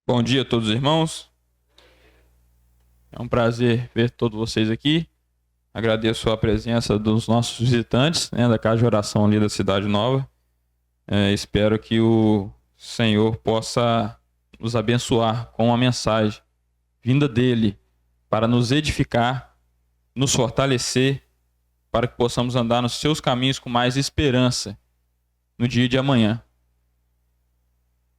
Bom dia a todos os irmãos. É um prazer ver todos vocês aqui. Agradeço a presença dos nossos visitantes, da Casa de Oração ali da Cidade Nova. Espero que o Senhor possa nos abençoar com uma mensagem vinda dele para nos edificar, nos fortalecer, para que possamos andar nos seus caminhos com mais esperança no dia de amanhã.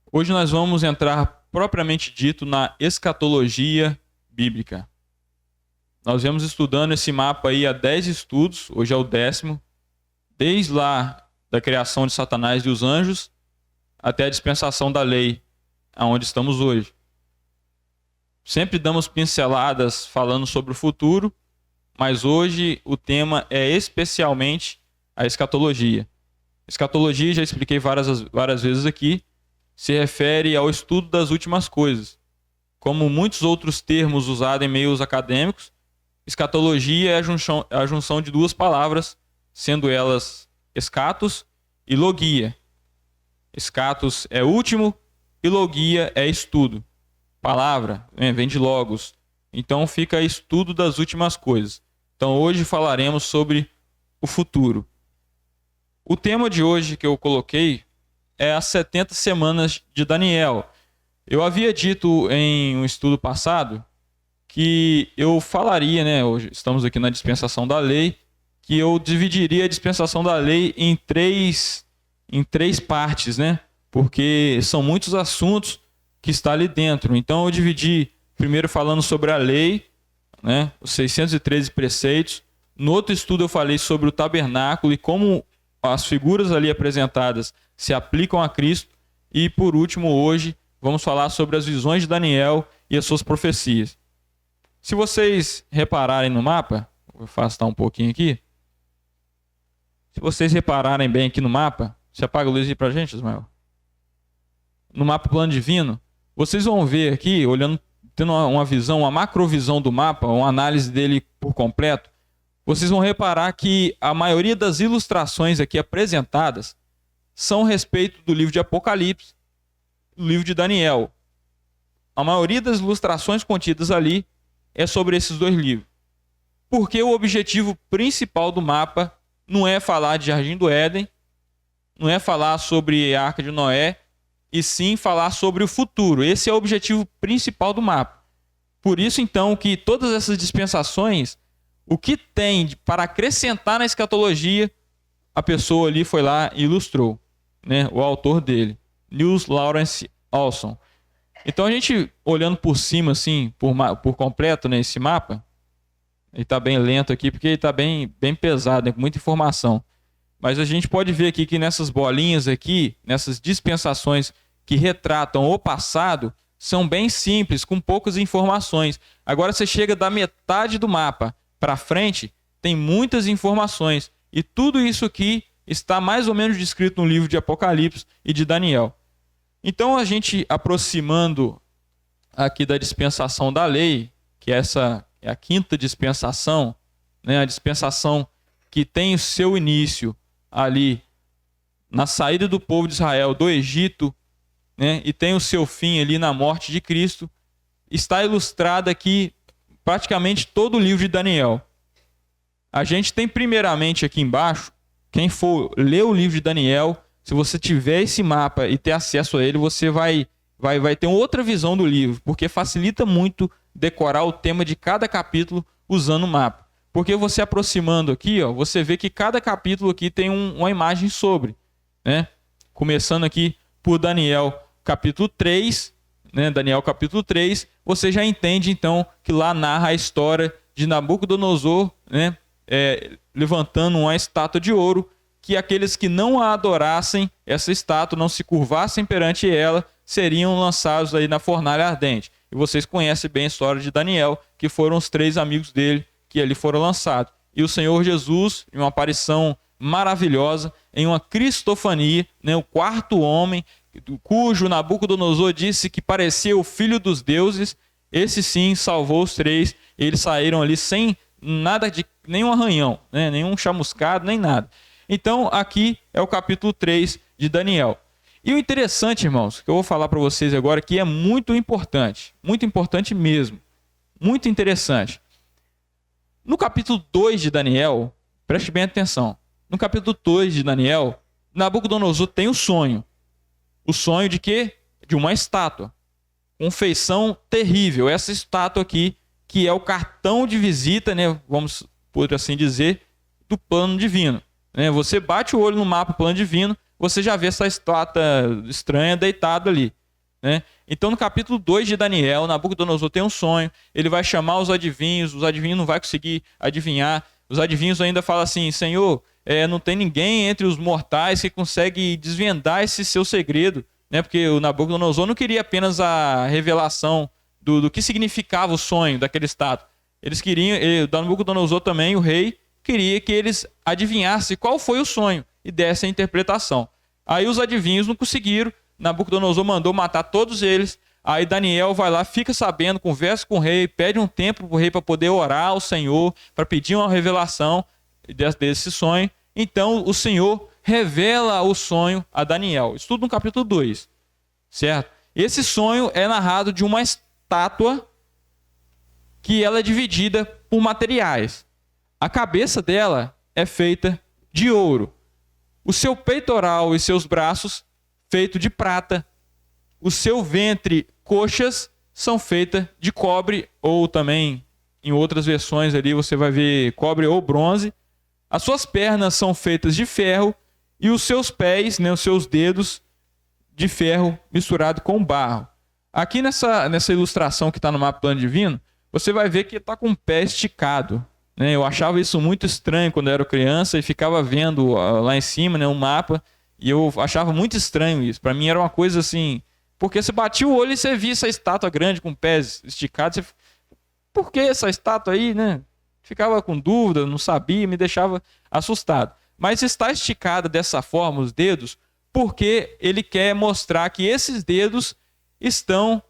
Hoje nós vamos entrar propriamente dito na escatologia bíblica. Nós vemos estudando esse mapa aí há 10 estudos, hoje é o 10º, desde lá da criação de Satanás e os anjos até a dispensação da lei, aonde estamos hoje. Sempre damos pinceladas falando sobre o futuro, mas hoje o tema é especialmente a escatologia. Escatologia, já expliquei várias vezes aqui, se refere ao estudo das últimas coisas. Como muitos outros termos usados em meios acadêmicos, escatologia é a junção de duas palavras, sendo elas escatos e logia. Escatos é último e logia é estudo. Palavra vem de logos. Então fica estudo das últimas coisas. Então hoje falaremos sobre o futuro. O tema de hoje que eu coloquei é as 70 semanas de Daniel. Eu havia dito em um estudo passado que eu falaria, hoje estamos aqui na dispensação da lei, que eu dividiria a dispensação da lei em três partes, porque são muitos assuntos que está ali dentro. Então eu dividi primeiro falando sobre a lei, os 613 preceitos. No outro estudo eu falei sobre o tabernáculo e como as figuras ali apresentadas se aplicam a Cristo. E por último, hoje, vamos falar sobre as visões de Daniel e as suas profecias. Se vocês repararem no mapa, vou afastar um pouquinho aqui. Se vocês repararem bem aqui no mapa, você apaga a luz aí pra gente, Ismael? No mapa plano divino, vocês vão ver aqui, olhando, tendo uma visão, uma macrovisão do mapa, uma análise dele por completo, vocês vão reparar que a maioria das ilustrações aqui apresentadas são a respeito do livro de Apocalipse, do livro de Daniel. A maioria das ilustrações contidas ali é sobre esses dois livros. Porque o objetivo principal do mapa não é falar de Jardim do Éden, não é falar sobre a Arca de Noé, e sim falar sobre o futuro. Esse é o objetivo principal do mapa. Por isso, então, que todas essas dispensações, o que tem para acrescentar na escatologia, a pessoa ali foi lá e ilustrou, o autor dele, Niels Lawrence Olson. Então a gente, olhando por cima, assim, por completo, esse mapa, ele está bem lento aqui, porque ele está bem pesado, com muita informação. Mas a gente pode ver aqui que nessas bolinhas aqui, nessas dispensações que retratam o passado, são bem simples, com poucas informações. Agora você chega da metade do mapa para frente, tem muitas informações. E tudo isso aqui está mais ou menos descrito no livro de Apocalipse e de Daniel. Então, a gente aproximando aqui da dispensação da lei, que essa é a quinta dispensação, a dispensação que tem o seu início ali na saída do povo de Israel do Egito, e tem o seu fim ali na morte de Cristo, está ilustrada aqui praticamente todo o livro de Daniel. A gente tem primeiramente aqui embaixo, quem for ler o livro de Daniel, se você tiver esse mapa e ter acesso a ele, você vai ter outra visão do livro, porque facilita muito decorar o tema de cada capítulo usando o mapa. Porque você aproximando aqui, você vê que cada capítulo aqui tem uma imagem sobre, Começando aqui por Daniel capítulo 3, Daniel capítulo 3, você já entende então que lá narra a história de Nabucodonosor, levantando uma estátua de ouro, que aqueles que não a adorassem, essa estátua, não se curvassem perante ela, seriam lançados aí na fornalha ardente. E vocês conhecem bem a história de Daniel, que foram os 3 amigos dele que ali foram lançados. E o Senhor Jesus, em uma aparição maravilhosa, em uma cristofania, o quarto homem, cujo Nabucodonosor disse que parecia o filho dos deuses, esse sim salvou os 3, eles saíram ali sem nada de nenhum arranhão, nenhum chamuscado, nem nada. Então, aqui é o capítulo 3 de Daniel. E o interessante, irmãos, que eu vou falar para vocês agora, que é muito importante mesmo, muito interessante. No capítulo 2 de Daniel, preste bem atenção, no capítulo 2 de Daniel, Nabucodonosor tem um sonho. O sonho de quê? De uma estátua, com feição terrível. Essa estátua aqui, que é o cartão de visita, né, vamos por assim dizer, do plano divino. Você bate o olho no mapa do plano divino, você já vê essa estátua estranha deitada ali. Então, no capítulo 2 de Daniel, Nabucodonosor tem um sonho, ele vai chamar os adivinhos não vão conseguir adivinhar. Os adivinhos ainda falam assim: Senhor, não tem ninguém entre os mortais que consegue desvendar esse seu segredo, porque o Nabucodonosor não queria apenas a revelação do que significava o sonho daquele estátua. Eles queriam, o Nabucodonosor também, o rei, queria que eles adivinhassem qual foi o sonho e dessem a interpretação. Aí os adivinhos não conseguiram, Nabucodonosor mandou matar todos eles. Aí Daniel vai lá, fica sabendo, conversa com o rei, pede um tempo para o rei para poder orar ao Senhor, para pedir uma revelação desse sonho. Então o Senhor revela o sonho a Daniel. Isso tudo no capítulo 2, certo? Esse sonho é narrado de uma estátua que ela é dividida por materiais. A cabeça dela é feita de ouro. O seu peitoral e seus braços, feito de prata. O seu ventre, coxas, são feitas de cobre, ou também, em outras versões ali, você vai ver cobre ou bronze. As suas pernas são feitas de ferro, e os seus pés, os seus dedos, de ferro misturado com barro. Aqui nessa ilustração que está no mapa do plano divino, você vai ver que está com o pé esticado. Eu achava isso muito estranho quando eu era criança e ficava vendo lá em cima um mapa, e eu achava muito estranho isso. Para mim era uma coisa assim, porque você batia o olho e você via essa estátua grande com pés esticados. Você... Por que essa estátua aí, Ficava com dúvida, não sabia, me deixava assustado. Mas está esticada dessa forma os dedos, porque ele quer mostrar que esses dedos estão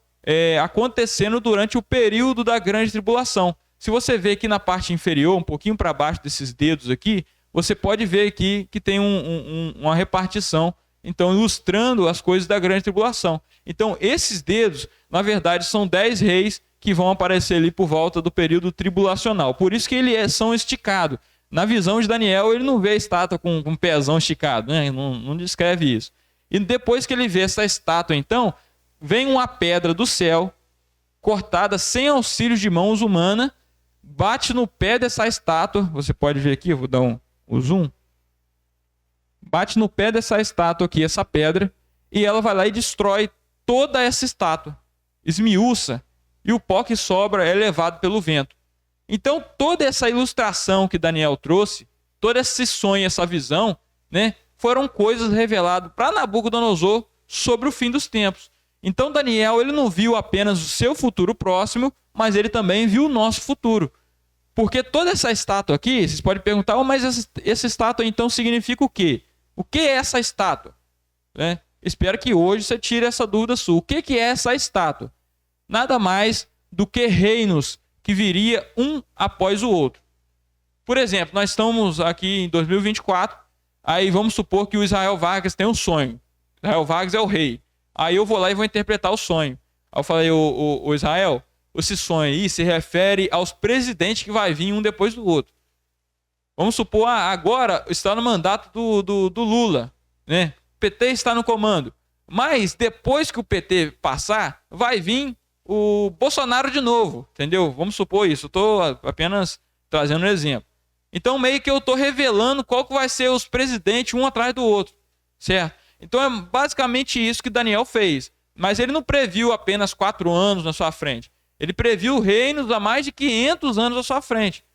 acontecendo durante o período da grande tribulação. Se você ver aqui na parte inferior, um pouquinho para baixo desses dedos aqui, você pode ver aqui que tem uma repartição, então ilustrando as coisas da grande tribulação. Então esses dedos, na verdade, são 10 reis que vão aparecer ali por volta do período tribulacional. Por isso que eles são esticados. Na visão de Daniel, ele não vê a estátua com um pezão esticado, não descreve isso. E depois que ele vê essa estátua, então, vem uma pedra do céu, cortada sem auxílio de mãos humanas, bate no pé dessa estátua, você pode ver aqui, eu vou dar um zoom, bate no pé dessa estátua aqui, essa pedra, e ela vai lá e destrói toda essa estátua, esmiuça, e o pó que sobra é levado pelo vento. Então toda essa ilustração que Daniel trouxe, todo esse sonho, essa visão, foram coisas reveladas para Nabucodonosor sobre o fim dos tempos. Então Daniel, ele não viu apenas o seu futuro próximo, mas ele também viu o nosso futuro. Porque toda essa estátua aqui, vocês podem perguntar, mas essa estátua então significa o quê? O que é essa estátua? Espero que hoje você tire essa dúvida sua. O que é essa estátua? Nada mais do que reinos que viria um após o outro. Por exemplo, nós estamos aqui em 2024, aí vamos supor que o Israel Vargas tem um sonho. Israel Vargas é o rei. Aí eu vou lá e vou interpretar o sonho. Aí eu falei, o Israel, esse sonho aí se refere aos presidentes que vai vir um depois do outro. Vamos supor, agora está no mandato do Lula, O PT está no comando. Mas depois que o PT passar, vai vir o Bolsonaro de novo, entendeu? Vamos supor isso, eu estou apenas trazendo um exemplo. Então meio que eu estou revelando qual que vai ser os presidentes um atrás do outro, certo? Então é basicamente isso que Daniel fez. Mas ele não previu apenas 4 anos na sua frente. Ele previu reinos a mais de 500 anos à sua frente.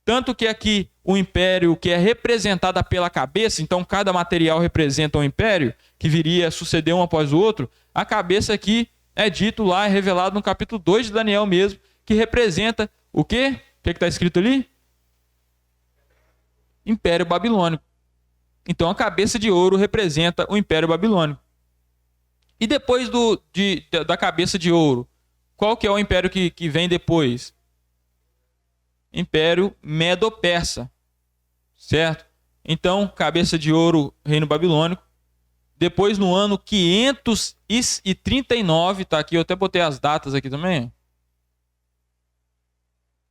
Tanto que aqui o império que é representado pela cabeça, então cada material representa um império que viria a suceder um após o outro, a cabeça aqui é dito lá, é revelado no capítulo 2 de Daniel mesmo, que representa o quê? O que está escrito ali? Império Babilônico. Então a cabeça de ouro representa o Império Babilônico. E depois da cabeça de ouro, qual que é o império que vem depois? Império Medo-Persa. Certo? Então, cabeça de ouro, reino babilônico. Depois, no ano 539, tá aqui, eu até botei as datas aqui também.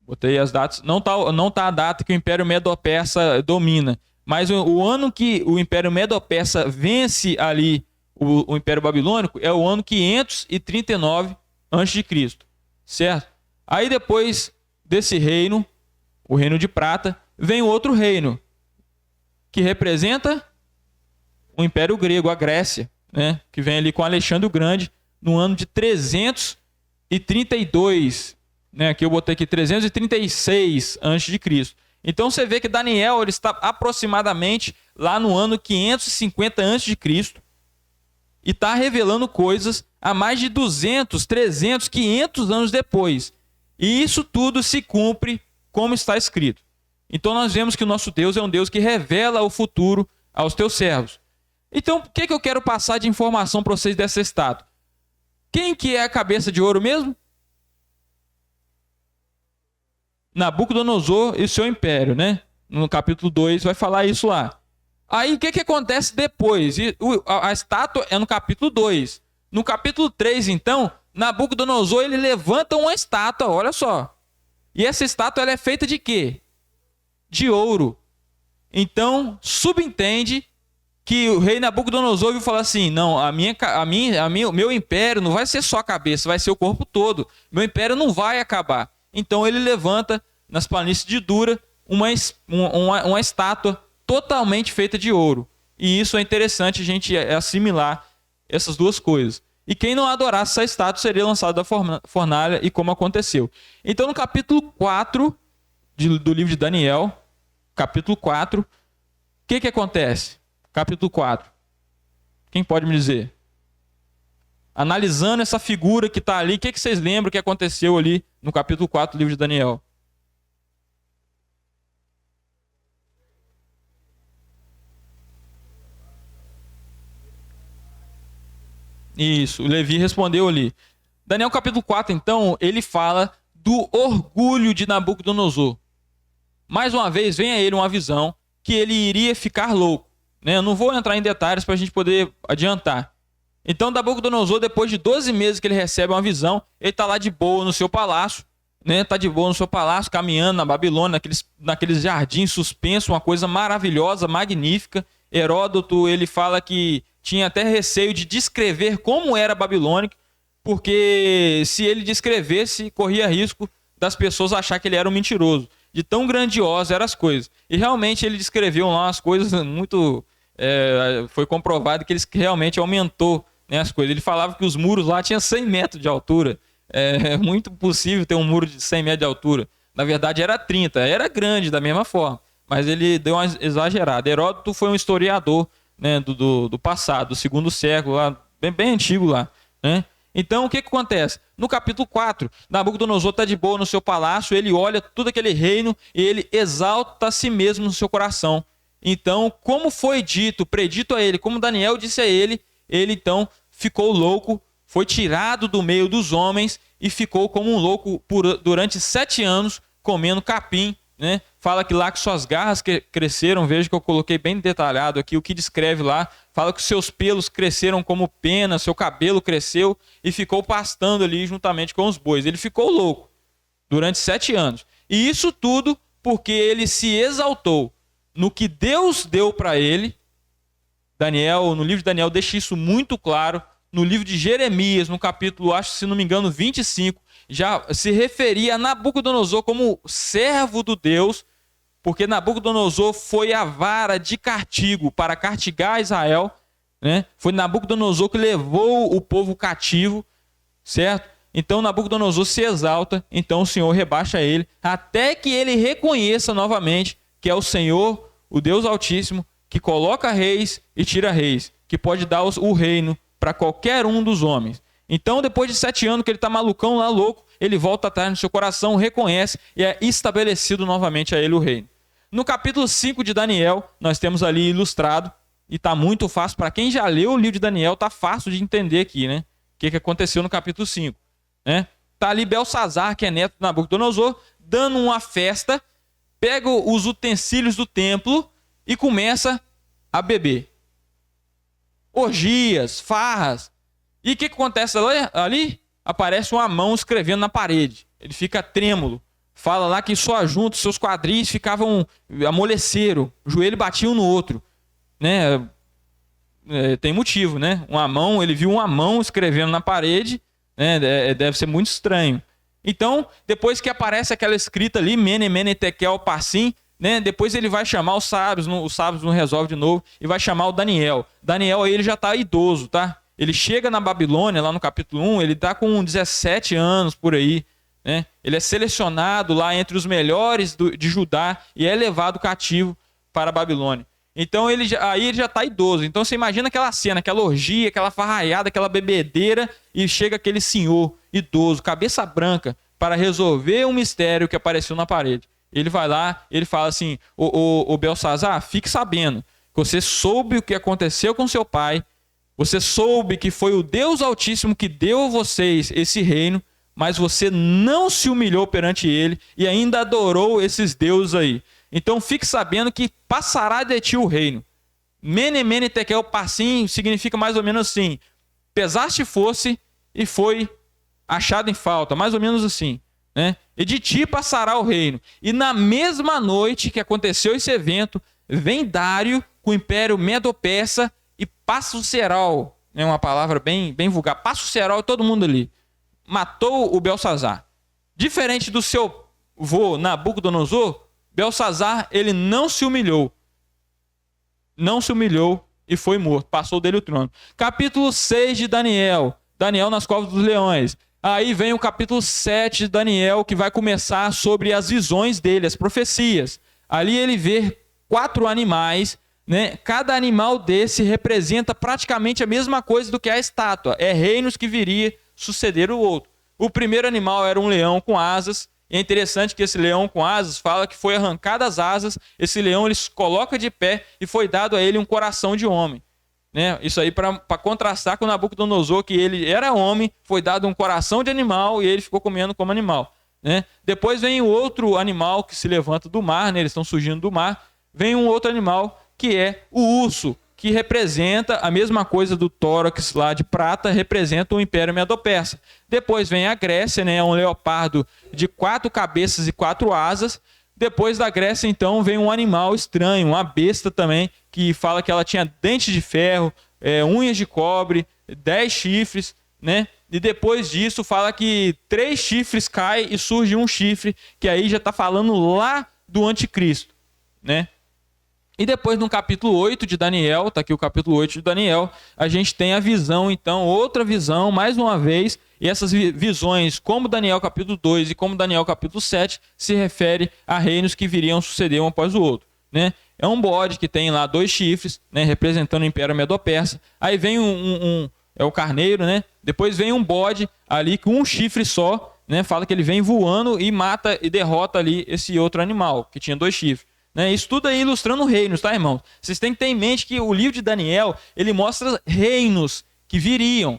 Botei as datas. Não tá a data que o Império Medo-Persa domina. Mas o ano que o Império Medo-Persa vence ali o Império Babilônico é o ano 539 a.C. Certo? Aí depois desse reino, o reino de prata, vem outro reino, que representa o Império Grego, a Grécia, né? Que vem ali com Alexandre o Grande, no ano de 332, né? Aqui eu botei aqui 336 a.C. Então você vê que Daniel ele está aproximadamente lá no ano 550 a.C. e está revelando coisas a mais de 200, 300, 500 anos depois. E isso tudo se cumpre como está escrito. Então nós vemos que o nosso Deus é um Deus que revela o futuro aos teus servos. Então, o que eu quero passar de informação para vocês dessa estátua? Quem que é a cabeça de ouro mesmo? Nabucodonosor e o seu império, né? No capítulo 2 vai falar isso lá. Aí o que acontece depois? A estátua é no capítulo 2. No capítulo 3, então, Nabucodonosor ele levanta uma estátua, olha só. E essa estátua ela é feita de quê? De ouro. Então, subentende que o rei Nabucodonosor viu falar assim: não, o meu império não vai ser só a cabeça, vai ser o corpo todo. Meu império não vai acabar. Então ele levanta nas planícies de Dura uma estátua totalmente feita de ouro. E isso é interessante a gente assimilar essas duas coisas. E quem não adorasse essa estátua seria lançado da fornalha, e como aconteceu. Então no capítulo 4 do livro de Daniel, capítulo 4, o que acontece? Capítulo 4. Quem pode me dizer? Analisando essa figura que está ali, o que vocês lembram que aconteceu ali no capítulo 4 do livro de Daniel? Isso, o Levi respondeu ali. Daniel capítulo 4, então, ele fala do orgulho de Nabucodonosor. Mais uma vez, vem a ele uma visão que ele iria ficar louco. Eu não vou entrar em detalhes para a gente poder adiantar. Então, Nabucodonosor, depois de 12 meses que ele recebe uma visão, ele está lá de boa no seu palácio, está de boa no seu palácio, caminhando na Babilônia, naqueles jardins suspensos, uma coisa maravilhosa, magnífica. Heródoto, ele fala que tinha até receio de descrever como era babilônico, porque se ele descrevesse, corria risco das pessoas achar que ele era um mentiroso. De tão grandioso eram as coisas. E realmente ele descreveu lá umas coisas muito... foi comprovado que ele realmente aumentou, né, as coisas. Ele falava que os muros lá tinham 100 metros de altura. É muito possível ter um muro de 100 metros de altura. Na verdade era 30, era grande da mesma forma. Mas ele deu uma exagerada. Heródoto foi um historiador, né, do passado, do segundo século, lá, bem antigo lá, né? Então, o que acontece? No capítulo 4, Nabucodonosor está de boa no seu palácio, ele olha todo aquele reino e ele exalta a si mesmo no seu coração. Então, como foi dito, predito a ele, como Daniel disse a ele, ele então ficou louco, foi tirado do meio dos homens e ficou como um louco durante 7 anos, comendo capim, né? Fala que lá que suas garras cresceram, veja que eu coloquei bem detalhado aqui o que descreve lá. Fala que seus pelos cresceram como pena, seu cabelo cresceu e ficou pastando ali juntamente com os bois. Ele ficou louco durante 7 anos. E isso tudo porque ele se exaltou no que Deus deu para ele. Daniel, no livro de Daniel, deixa isso muito claro. No livro de Jeremias, no capítulo, acho, se não me engano, 25, já se referia a Nabucodonosor como servo do Deus, porque Nabucodonosor foi a vara de castigo para castigar Israel, né? Foi Nabucodonosor que levou o povo cativo, certo? Então Nabucodonosor se exalta, então o Senhor rebaixa ele, até que ele reconheça novamente que é o Senhor, o Deus Altíssimo, que coloca reis e tira reis, que pode dar o reino para qualquer um dos homens. Então, depois de 7 anos que ele está malucão lá, louco, ele volta atrás no seu coração, reconhece e é estabelecido novamente a ele o reino. No capítulo 5 de Daniel, nós temos ali ilustrado, e está muito fácil, para quem já leu o livro de Daniel, está fácil de entender aqui, né? O que aconteceu no capítulo 5. Né? Está ali Belsazar, que é neto de Nabucodonosor, dando uma festa, pega os utensílios do templo e começa a beber. orgias, farras. E o que acontece ali? Aparece uma mão escrevendo na parede. Ele fica trêmulo. Fala lá que só juntos seus quadris ficavam amoleceram, o joelho batia um no outro, né? Tem motivo, né? Ele viu uma mão escrevendo na parede, né? Deve ser muito estranho. Então, depois que aparece aquela escrita ali, Mene, Mene, Tekel, Parsim, né? Depois ele vai chamar os sábios não resolve de novo, e vai chamar o Daniel. Daniel aí ele já está idoso, tá? Ele chega na Babilônia, lá no capítulo 1, ele está com 17 anos por aí, né? Ele é selecionado lá entre os melhores de Judá e é levado cativo para a Babilônia. Então ele já está idoso. Então você imagina aquela cena, aquela orgia, aquela farraiada, aquela bebedeira, e chega aquele senhor idoso, cabeça branca, para resolver um mistério que apareceu na parede. Ele vai lá, ele fala assim: o Belsazar, fique sabendo que você soube o que aconteceu com seu pai, você soube que foi o Deus Altíssimo que deu a vocês esse reino, mas você não se humilhou perante ele e ainda adorou esses deuses aí. Então fique sabendo que passará de ti o reino. Mene, Mene, Tekel, Parsim significa mais ou menos assim: pesaste fosse e foi achado em falta, mais ou menos assim, né? E de ti passará o reino. E na mesma noite que aconteceu esse evento, vem Dário com o império Medo-Persa e passa o Ceral, é uma palavra bem vulgar, passa o Ceral e todo mundo ali. Matou o Belsazar. Diferente do seu vô Nabucodonosor, Belsazar, ele não se humilhou. Não se humilhou e foi morto. Passou dele o trono. Capítulo 6 de Daniel. Daniel nas covas dos leões. Aí vem o capítulo 7 de Daniel, que vai começar sobre as visões dele, as profecias. Ali ele vê 4 animais, né? Cada animal desse representa praticamente a mesma coisa do que a estátua. É reinos que viria suceder o outro. O primeiro animal era um leão com asas. E é interessante que esse leão com asas fala que foi arrancado as asas. Esse leão ele se coloca de pé e foi dado a ele um coração de homem, né? Isso aí para contrastar com Nabucodonosor, que ele era homem, foi dado um coração de animal e ele ficou comendo como animal, né? Depois vem o outro animal que se levanta do mar, né? Eles estão surgindo do mar. Vem um outro animal que é o urso, que representa a mesma coisa do tórax lá de prata, representa o Império Medo-Persa. Depois vem a Grécia, né, um leopardo de 4 cabeças e 4 asas. Depois da Grécia, então, vem um animal estranho, uma besta também, que fala que ela tinha dentes de ferro, unhas de cobre, 10 chifres, né? E depois disso fala que 3 chifres caem e surge um chifre, que aí já está falando lá do anticristo, né? E depois no capítulo 8 de Daniel, está aqui o capítulo 8 de Daniel, a gente tem a visão, então, outra visão, mais uma vez, e essas visões, como Daniel capítulo 2 e como Daniel capítulo 7, se refere a reinos que viriam suceder um após o outro, né? É um bode que tem lá 2 chifres, né, representando o Império Medo-Persa. Aí vem é o carneiro, né? Depois vem um bode ali com um chifre só, né? Fala que ele vem voando e mata e derrota ali esse outro animal, que tinha 2 chifres. Né? Isso tudo aí ilustrando reinos, tá, irmãos? Vocês têm que ter em mente que o livro de Daniel, ele mostra reinos que viriam,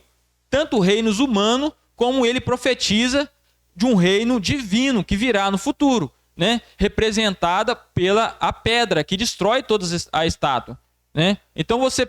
tanto reinos humanos, como ele profetiza de um reino divino que virá no futuro, né? Representada pela a pedra que destrói toda a estátua, né? Então você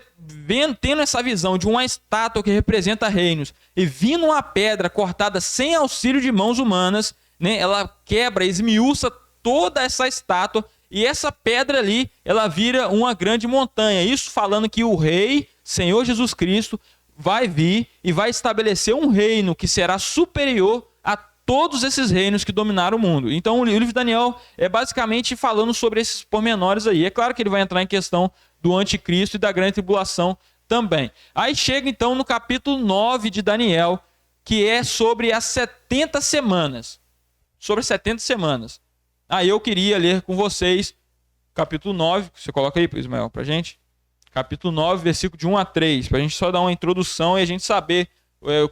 tendo essa visão de uma estátua que representa reinos e vindo uma pedra cortada sem auxílio de mãos humanas, né? Ela quebra, esmiuça toda essa estátua. E essa pedra ali, ela vira uma grande montanha. Isso falando que o rei, Senhor Jesus Cristo, vai vir e vai estabelecer um reino que será superior a todos esses reinos que dominaram o mundo. Então o livro de Daniel é basicamente falando sobre esses pormenores aí. É claro que ele vai entrar em questão do anticristo e da grande tribulação também. Aí chega então no capítulo 9 de Daniel, que é sobre as 70 semanas. Sobre 70 semanas. Aí eu queria ler com vocês capítulo 9, você coloca aí, Ismael, pra gente. Capítulo 9, versículo de 1 a 3, pra gente só dar uma introdução e a gente saber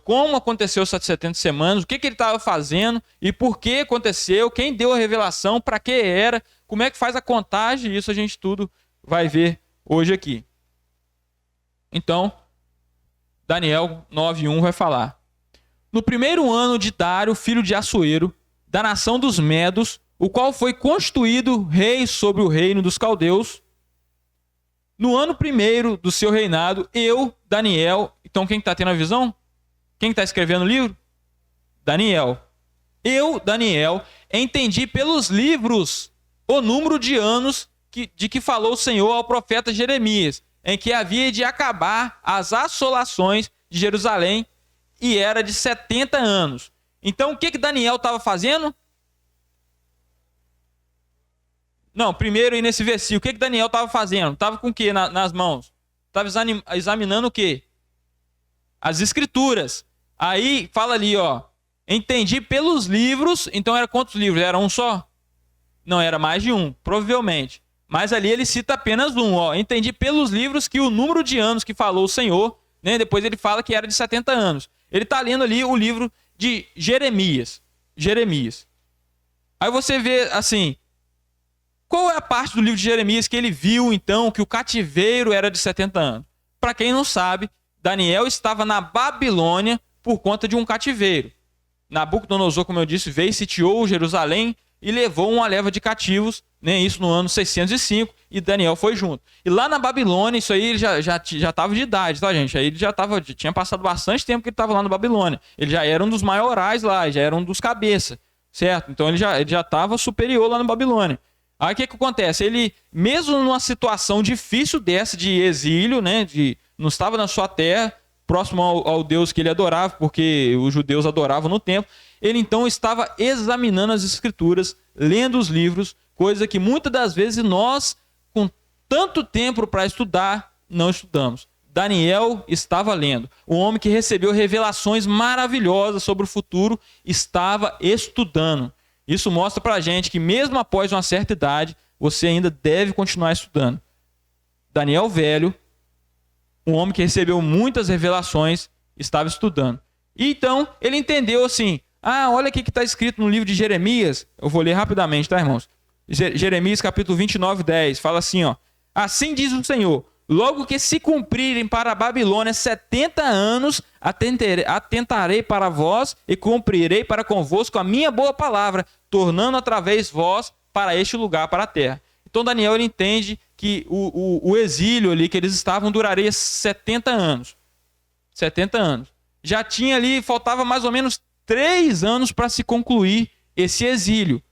como aconteceu essas 70 semanas, o que ele estava fazendo e por que aconteceu, quem deu a revelação, para que era, como é que faz a contagem, isso a gente tudo vai ver hoje aqui. Então, Daniel 9:1 vai falar: no primeiro ano de Dário, filho de Assuero, da nação dos Medos, o qual foi constituído rei sobre o reino dos caldeus, No ano primeiro do seu reinado, eu, Daniel... Então quem está tendo a visão? Quem está escrevendo o livro? Daniel. Eu, Daniel, entendi pelos livros o número de anos de que falou o Senhor ao profeta Jeremias, em que havia de acabar as assolações de Jerusalém, e era de 70 anos. Então o que Daniel estava fazendo? Não, primeiro aí nesse versículo, o que Daniel estava fazendo? Estava com o que nas mãos? Estava examinando o que? As escrituras. Aí fala ali, ó, entendi pelos livros. Então era quantos livros? Era um só? Não, era mais de um, provavelmente. Mas ali ele cita apenas um, ó. Entendi pelos livros que o número de anos que falou o Senhor, né? Depois ele fala que era de 70 anos. Ele está lendo ali o livro de Jeremias. Aí você vê assim, qual é a parte do livro de Jeremias que ele viu então que o cativeiro era de 70 anos? Para quem não sabe, Daniel estava na Babilônia por conta de um cativeiro. Nabucodonosor, como eu disse, veio e sitiou Jerusalém e levou uma leva de cativos, né, isso no ano 605, e Daniel foi junto. E lá na Babilônia, isso aí ele já estava de idade, tá, gente? Aí ele tinha passado bastante tempo que ele estava lá na Babilônia. Ele já era um dos maiorais lá, já era um dos cabeças, certo? Então ele já estava superior lá na Babilônia. Aí o que acontece? Ele, mesmo numa situação difícil dessa de exílio, né, não estava na sua terra, próximo ao Deus que ele adorava, porque os judeus adoravam no templo, ele então estava examinando as escrituras, lendo os livros, coisa que muitas das vezes nós, com tanto tempo para estudar, não estudamos. Daniel estava lendo. O homem que recebeu revelações maravilhosas sobre o futuro estava estudando. Isso mostra para a gente que mesmo após uma certa idade, você ainda deve continuar estudando. Daniel velho, um homem que recebeu muitas revelações, estava estudando. E então ele entendeu assim, olha o que está escrito no livro de Jeremias. Eu vou ler rapidamente, tá, irmãos? Jeremias capítulo 29, 10, fala assim, ó. Assim diz o Senhor, logo que se cumprirem para a Babilônia 70 anos, atentarei para vós e cumprirei para convosco a minha boa palavra, tornando através vós para este lugar, para a terra. Então Daniel ele entende que o exílio ali que eles estavam duraria 70 anos. 70 anos. Já tinha ali, faltava mais ou menos 3 anos para se concluir esse exílio.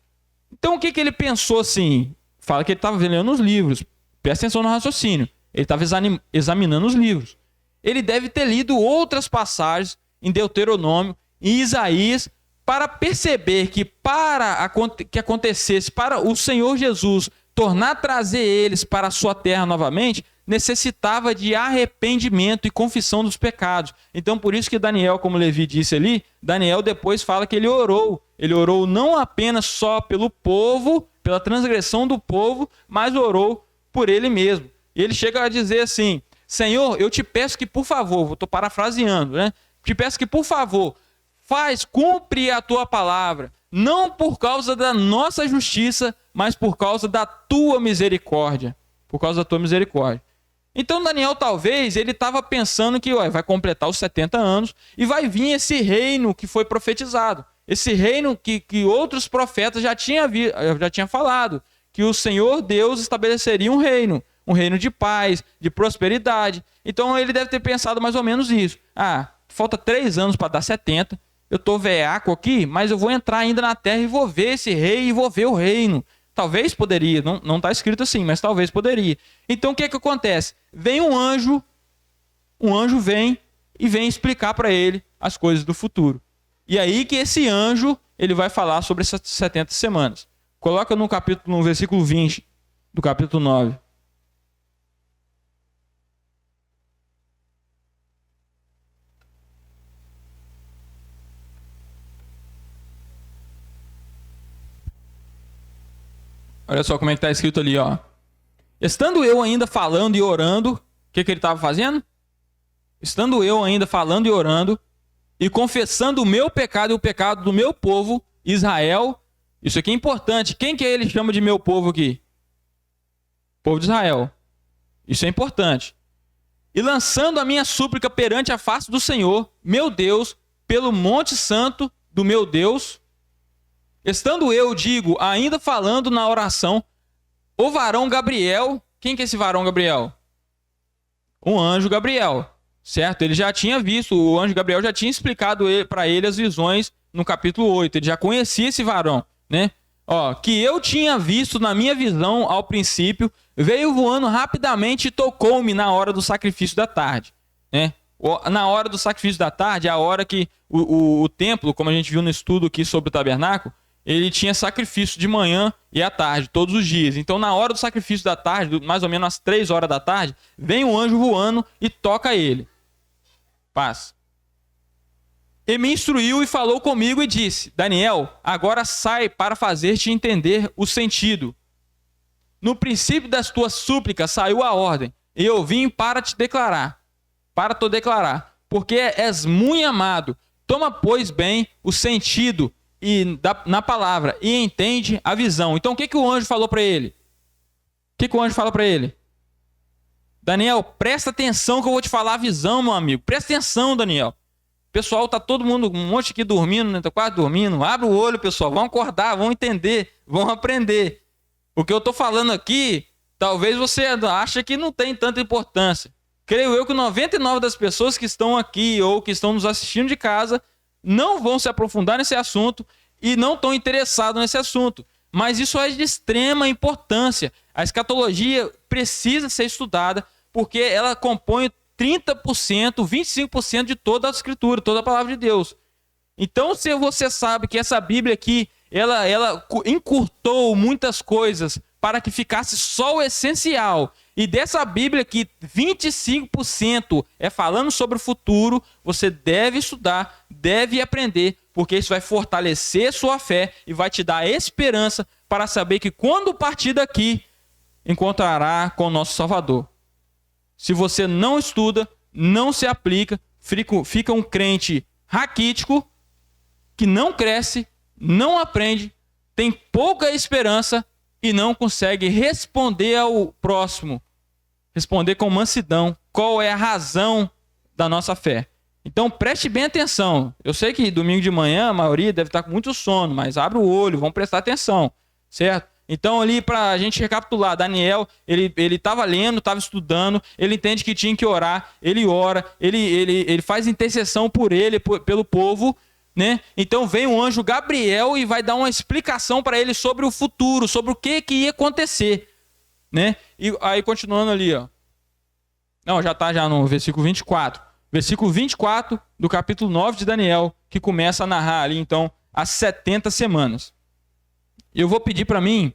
Então o que ele pensou assim? Fala que ele estava lendo os livros. Presta atenção no raciocínio. Ele estava examinando os livros. Ele deve ter lido outras passagens em Deuteronômio, em Isaías, para perceber que para que acontecesse, para o Senhor Jesus tornar a trazer eles para a sua terra novamente, necessitava de arrependimento e confissão dos pecados. Então, por isso que Daniel, como Levi disse ali, Daniel depois fala que ele orou. Ele orou não apenas só pelo povo, pela transgressão do povo, mas orou por ele mesmo. E ele chega a dizer assim, Senhor, eu te peço que, por favor, estou parafraseando, né? Te peço que, por favor, cumpre a tua palavra, não por causa da nossa justiça, mas por causa da tua misericórdia. Por causa da tua misericórdia. Então Daniel talvez, ele estava pensando que vai completar os 70 anos e vai vir esse reino que foi profetizado. Esse reino que outros profetas já tinham falado, que o Senhor Deus estabeleceria um reino de paz, de prosperidade. Então ele deve ter pensado mais ou menos isso. Falta 3 anos para dar 70, eu estou veaco aqui, mas eu vou entrar ainda na terra e vou ver esse rei e vou ver o reino. Talvez poderia, não está escrito assim, mas talvez poderia. Então o que acontece? Vem um anjo vem e vem explicar para ele as coisas do futuro. E aí que esse anjo, ele vai falar sobre essas 70 semanas. Coloca no versículo 20 do capítulo 9. Olha só como é que está escrito ali, ó. Estando eu ainda falando e orando, o que ele estava fazendo? Estando eu ainda falando e orando, e confessando o meu pecado e o pecado do meu povo, Israel. Isso aqui é importante. Quem que ele chama de meu povo aqui? Povo de Israel. Isso é importante. E lançando a minha súplica perante a face do Senhor, meu Deus, pelo monte santo do meu Deus. Estando eu, digo, ainda falando na oração, o varão Gabriel. Quem que é esse varão Gabriel? o anjo Gabriel, certo? Ele já tinha visto, o anjo Gabriel já tinha explicado para ele as visões no capítulo 8. Ele já conhecia esse varão, né? Ó, que eu tinha visto na minha visão ao princípio, veio voando rapidamente e tocou-me na hora do sacrifício da tarde, né? Na hora do sacrifício da tarde, é a hora que o templo, como a gente viu no estudo aqui sobre o tabernáculo, ele tinha sacrifício de manhã e à tarde, todos os dias. Então, na hora do sacrifício da tarde, mais ou menos às 3 horas da tarde, vem um anjo voando e toca ele. Paz. E me instruiu e falou comigo e disse: Daniel, agora sai para fazer-te entender o sentido. No princípio das tuas súplicas saiu a ordem, e eu vim para te declarar, porque és muito amado. Toma, pois, bem o sentido na palavra e entende a visão. Então, o que o anjo falou para ele? O que o anjo fala para ele? Daniel, presta atenção que eu vou te falar a visão, meu amigo. Presta atenção, Daniel. Pessoal, tá todo mundo, um monte aqui dormindo, né? Tá quase dormindo. Abre o olho, pessoal. Vão acordar, vão entender, vão aprender. O que eu tô falando aqui, talvez você ache que não tem tanta importância. Creio eu que 99% das pessoas que estão aqui ou que estão nos assistindo de casa não vão se aprofundar nesse assunto e não estão interessados nesse assunto. Mas isso é de extrema importância. A escatologia precisa ser estudada porque ela compõe 30%, 25% de toda a escritura, toda a palavra de Deus. Então, se você sabe que essa Bíblia aqui, ela encurtou muitas coisas para que ficasse só o essencial, e dessa Bíblia aqui, 25% é falando sobre o futuro, você deve estudar, deve aprender, porque isso vai fortalecer sua fé e vai te dar esperança para saber que quando partir daqui, encontrará com o nosso Salvador. Se você não estuda, não se aplica, fica um crente raquítico, que não cresce, não aprende, tem pouca esperança e não consegue responder ao próximo, responder com mansidão qual é a razão da nossa fé. Então preste bem atenção. Eu sei que domingo de manhã a maioria deve estar com muito sono, mas abre o olho, vamos prestar atenção, certo? Então ali para a gente recapitular, Daniel, ele estava lendo, estava estudando, ele entende que tinha que orar, ele ora, ele faz intercessão por ele, pelo povo, né? Então vem o anjo Gabriel e vai dar uma explicação para ele sobre o futuro, sobre o que ia acontecer, né? E aí continuando ali, ó. Não, já está já no versículo 24. Versículo 24 do capítulo 9 de Daniel, que começa a narrar ali então as 70 semanas. Eu vou pedir para mim,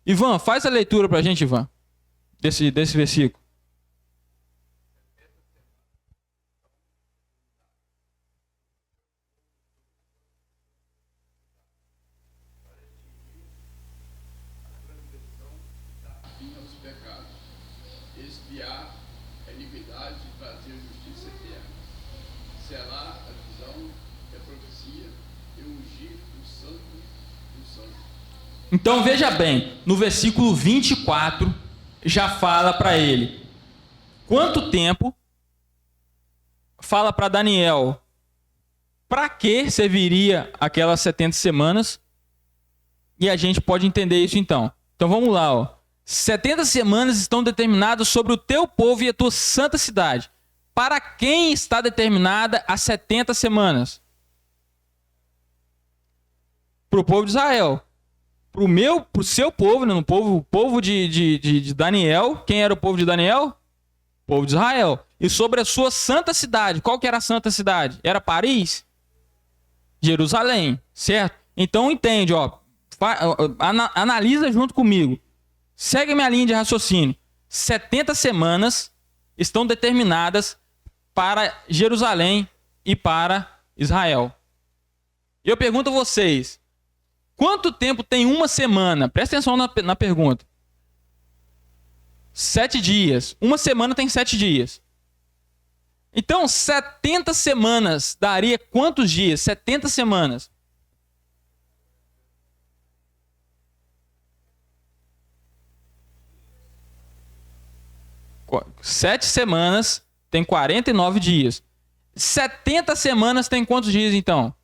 Ivan, faz a leitura para a gente, Ivan, desse versículo. Expiar a iniquidade e trazer justiça eterna. Selar a visão e a profecia e ungir o santo do santo. Então veja bem, no versículo 24 já fala para ele quanto tempo, fala para Daniel para que serviria aquelas 70 semanas, e a gente pode entender isso então. Então vamos lá, ó. 70 semanas estão determinadas sobre o teu povo e a tua santa cidade. Para quem está determinada as 70 semanas? Para o povo de Israel. Para o seu povo, né? O povo de Daniel. Quem era o povo de Daniel? O povo de Israel. E sobre a sua santa cidade. Qual que era a santa cidade? Era Paris? Jerusalém, certo? Então entende, ó. Analisa junto comigo. Segue minha linha de raciocínio. 70 semanas estão determinadas para Jerusalém e para Israel. E eu pergunto a vocês, quanto tempo tem uma semana? Presta atenção na pergunta. 7 dias. Uma semana tem 7 dias. Então, 70 semanas daria quantos dias? 70 semanas. Sete semanas tem 49 dias. 70 semanas tem quantos dias, então?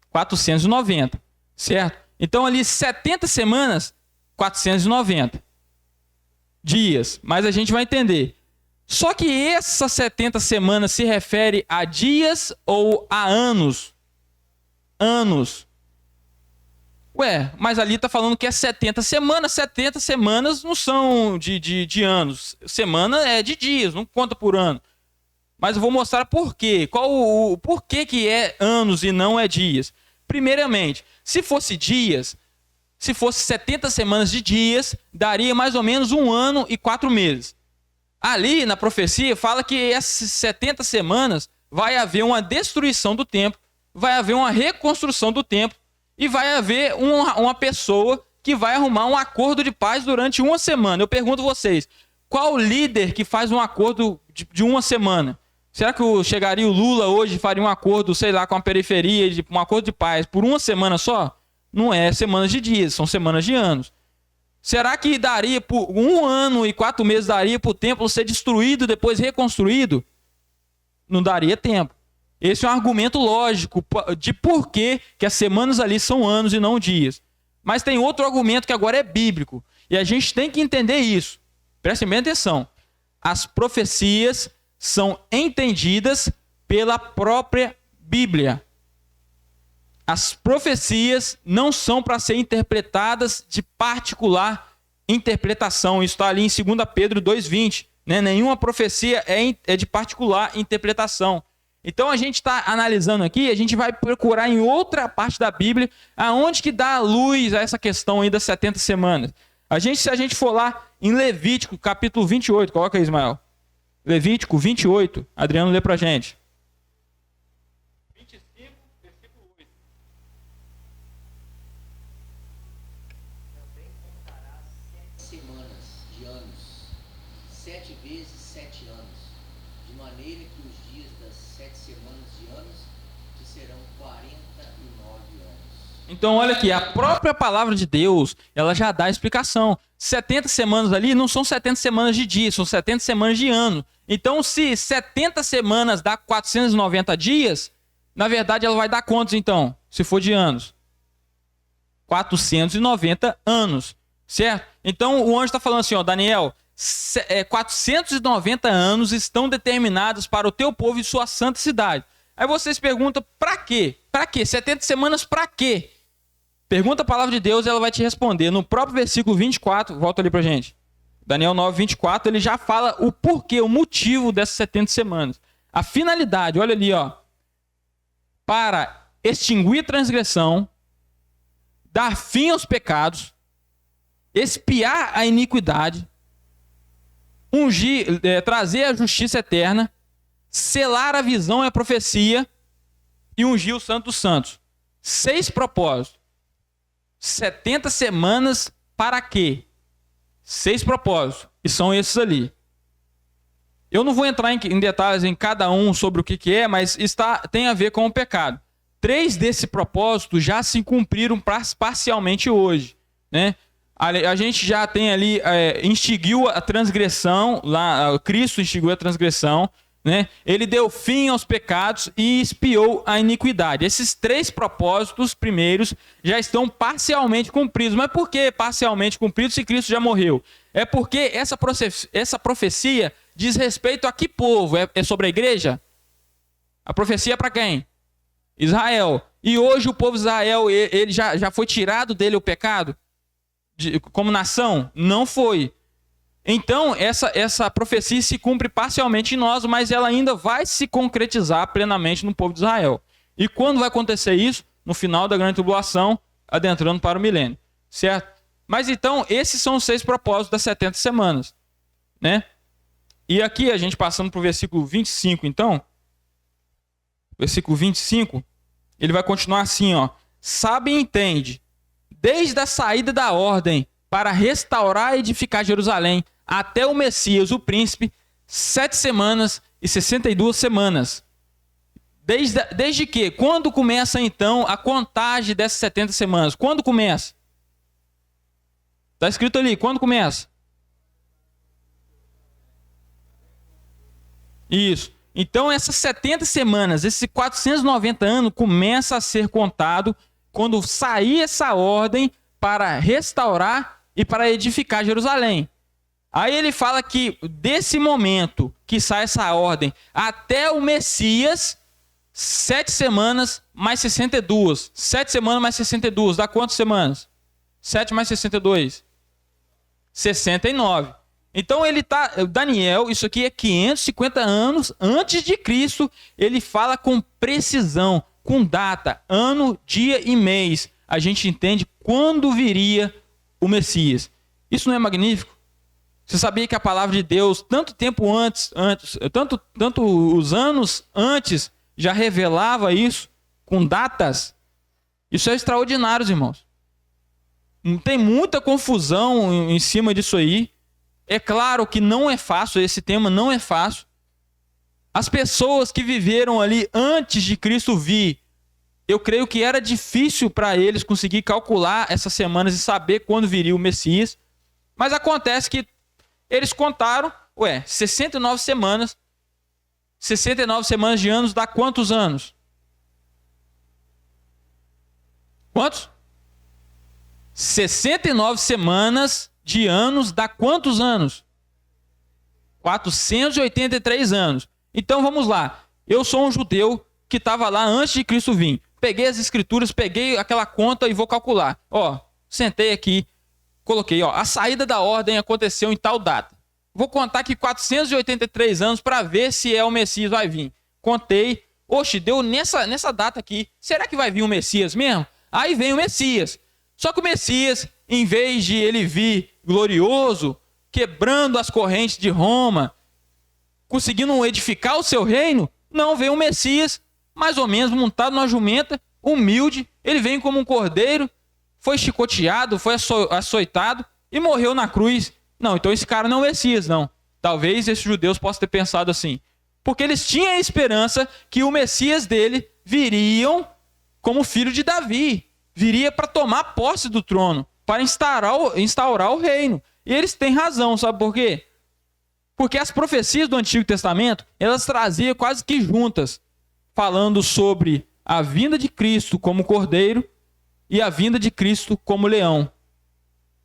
490, certo? Então, ali, 70 semanas, 490. Dias, mas a gente vai entender. Só que essas 70 semanas se refere a dias ou a anos? Anos. Ué, mas ali está falando que é 70 semanas. 70 semanas não são de anos. Semana é de dias, não conta por ano. Mas eu vou mostrar por quê. Por que é anos e não é dias? Primeiramente, se fosse dias, se fosse 70 semanas de dias, daria mais ou menos 1 ano e 4 meses. Ali na profecia fala que essas 70 semanas vai haver uma destruição do templo, vai haver uma reconstrução do templo e vai haver uma pessoa que vai arrumar um acordo de paz durante 1 semana. Eu pergunto a vocês, qual líder que faz um acordo de 1 semana? Será que chegaria o Lula hoje e faria um acordo, sei lá, com a periferia, um acordo de paz por 1 semana só? Não é semanas de dias, são semanas de anos. Será que daria por 1 ano e 4 meses daria para o templo ser destruído e depois reconstruído? Não daria tempo. Esse é um argumento lógico de por que as semanas ali são anos e não dias. Mas tem outro argumento que agora é bíblico. E a gente tem que entender isso. Prestem bem atenção. As profecias são entendidas pela própria Bíblia. As profecias não são para ser interpretadas de particular interpretação. Isso está ali em 2 Pedro 2,20. Né? Nenhuma profecia é de particular interpretação. Então a gente está analisando aqui, a gente vai procurar em outra parte da Bíblia aonde que dá a luz a essa questão aí das 70 semanas. Se a gente for lá em Levítico, capítulo 28, coloca aí, Ismael. Levítico 28, Adriano lê pra gente. 25, versículo 8. Também contarás 7 semanas de anos, 7 vezes 7 anos, de maneira que os dias das 7 semanas de anos te serão 49 anos. Então olha aqui, a própria palavra de Deus, ela já dá a explicação. 70 semanas ali não são 70 semanas de dia, são 70 semanas de ano. Então, se 70 semanas dá 490 dias, na verdade ela vai dar quantos então, se for de anos? 490 anos, certo? Então o anjo está falando assim, ó, Daniel, 490 anos estão determinados para o teu povo e sua santa cidade. Aí vocês perguntam, para quê? Para quê? 70 semanas para quê? Pergunta a palavra de Deus e ela vai te responder. No próprio versículo 24, volta ali pra gente. Daniel 9, 24, ele já fala o porquê, o motivo dessas 70 semanas. A finalidade, olha ali, ó. Para extinguir a transgressão, dar fim aos pecados, expiar a iniquidade, ungir, trazer a justiça eterna, selar a visão e a profecia e ungir o Santo dos Santos. 6 propósitos. 70 semanas para quê? 6 propósitos. E são esses ali. Eu não vou entrar em detalhes em cada um sobre o que é, mas tem a ver com o pecado. 3 desses propósitos já se cumpriram parcialmente hoje. Né? A gente já tem ali, extinguiu a transgressão, lá, Cristo extinguiu a transgressão, né? Ele deu fim aos pecados e expiou a iniquidade. Esses 3 propósitos primeiros já estão parcialmente cumpridos. Mas por que parcialmente cumpridos se Cristo já morreu? É porque essa profecia diz respeito a que povo? É sobre a igreja? A profecia é para quem? Israel. E hoje o povo de Israel, ele já foi tirado dele o pecado? Como nação? Não foi. Então, essa profecia se cumpre parcialmente em nós, mas ela ainda vai se concretizar plenamente no povo de Israel. E quando vai acontecer isso? No final da grande tribulação, adentrando para o milênio. Certo? Mas então, esses são os 6 propósitos das 70 semanas. Né? E aqui, a gente passando para o versículo 25, então. Versículo 25, ele vai continuar assim, ó. Sabe e entende, desde a saída da ordem, para restaurar e edificar Jerusalém, até o Messias, o príncipe, 7 semanas e 62 semanas. Desde que? Quando começa, então, a contagem dessas 70 semanas? Quando começa? Está escrito ali, quando começa? Isso. Então, essas 70 semanas, esses 490 anos, começa a ser contado quando sair essa ordem para restaurar e para edificar Jerusalém. Aí ele fala que desse momento que sai essa ordem até o Messias, 7 semanas mais 62. 7 semanas mais 62, dá quantas semanas? 7 mais 62? 69. Então ele tá, Daniel, isso aqui é 550 anos antes de Cristo, ele fala com precisão, com data, ano, dia e mês. A gente entende quando viria o Messias. Isso não é magnífico? Você sabia que a palavra de Deus, tanto tempo antes tanto os anos antes, já revelava isso com datas? Isso é extraordinário, irmãos. Tem muita confusão em cima disso aí. É claro que não é fácil, esse tema não é fácil. As pessoas que viveram ali antes de Cristo vir, eu creio que era difícil para eles conseguir calcular essas semanas e saber quando viria o Messias. Mas acontece que eles contaram, 69 semanas. 69 semanas de anos dá quantos anos? Quantos? 69 semanas de anos dá quantos anos? 483 anos. Então vamos lá. Eu sou um judeu que estava lá antes de Cristo vir. Peguei as escrituras, peguei aquela conta e vou calcular. Sentei aqui, coloquei, a saída da ordem aconteceu em tal data. Vou contar aqui 483 anos para ver se o Messias vai vir. Contei. Deu nessa data aqui. Será que vai vir o Messias mesmo? Aí vem o Messias. Só que o Messias, em vez de ele vir glorioso, quebrando as correntes de Roma, conseguindo edificar o seu reino, não, veio o Messias, mais ou menos montado numa jumenta, humilde. Ele vem como um cordeiro, foi chicoteado, foi açoitado e morreu na cruz. Não, então esse cara não é Messias, não. Talvez esses judeus possam ter pensado assim, porque eles tinham a esperança que o Messias dele viriam como filho de Davi, viria para tomar posse do trono, para instaurar o reino. E eles têm razão, sabe por quê? Porque as profecias do Antigo Testamento, elas traziam quase que juntas, falando sobre a vinda de Cristo como cordeiro e a vinda de Cristo como leão.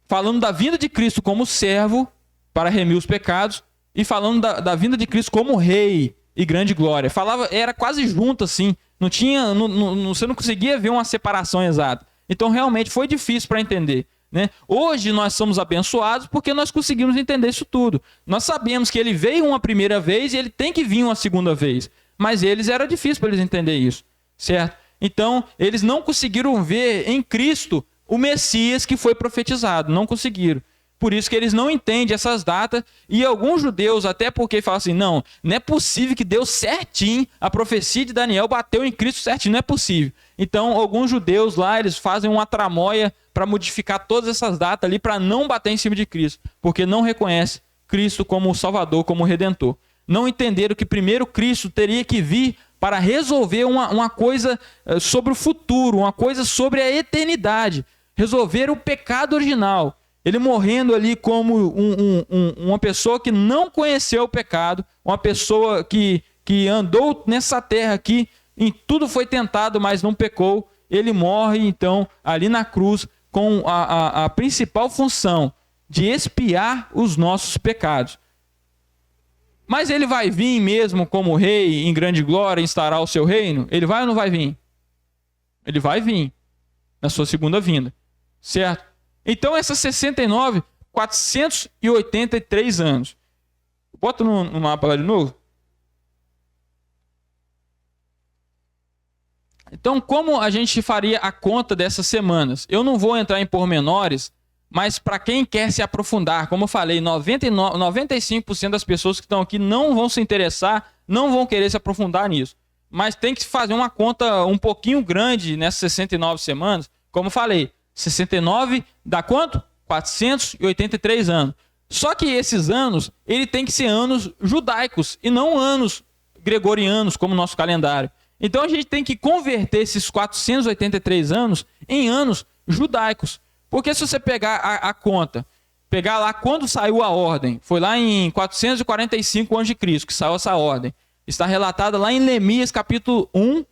Falando da vinda de Cristo como servo para remir os pecados e falando da vinda de Cristo como rei e grande glória. Era quase junto assim, você não conseguia ver uma separação exata. Então realmente foi difícil para entender, né? Hoje nós somos abençoados porque nós conseguimos entender isso tudo. Nós sabemos que ele veio uma primeira vez e ele tem que vir uma segunda vez. Mas era difícil para eles entender isso, certo? Então eles não conseguiram ver em Cristo o Messias que foi profetizado, não conseguiram. Por isso que eles não entendem essas datas, e alguns judeus, até porque falam assim, não é possível que deu certinho, a profecia de Daniel bateu em Cristo certinho, não é possível. Então alguns judeus lá, eles fazem uma tramóia para modificar todas essas datas ali, para não bater em cima de Cristo, porque não reconhece Cristo como Salvador, como Redentor. Não entenderam que primeiro Cristo teria que vir para resolver uma coisa sobre o futuro, uma coisa sobre a eternidade, resolver o pecado original. Ele morrendo ali como uma pessoa que não conheceu o pecado, uma pessoa que andou nessa terra aqui, em tudo foi tentado, mas não pecou. Ele morre, então, ali na cruz, com a principal função de expiar os nossos pecados. Mas ele vai vir mesmo como rei, em grande glória, instaurar o seu reino? Ele vai ou não vai vir? Ele vai vir na sua segunda vinda, certo? Então, essas 69, 483 anos. Bota no mapa lá de novo. Então, como a gente faria a conta dessas semanas? Eu não vou entrar em pormenores, mas para quem quer se aprofundar, como eu falei, 95% das pessoas que estão aqui não vão se interessar, não vão querer se aprofundar nisso. Mas tem que fazer uma conta um pouquinho grande nessas 69 semanas. Como eu falei, 69 dá quanto? 483 anos. Só que esses anos, ele tem que ser anos judaicos e não anos gregorianos, como o nosso calendário. Então a gente tem que converter esses 483 anos em anos judaicos. Porque se você pegar a conta, pegar lá quando saiu a ordem, foi lá em 445 a.C. que saiu essa ordem. Está relatada lá em Neemias capítulo 1,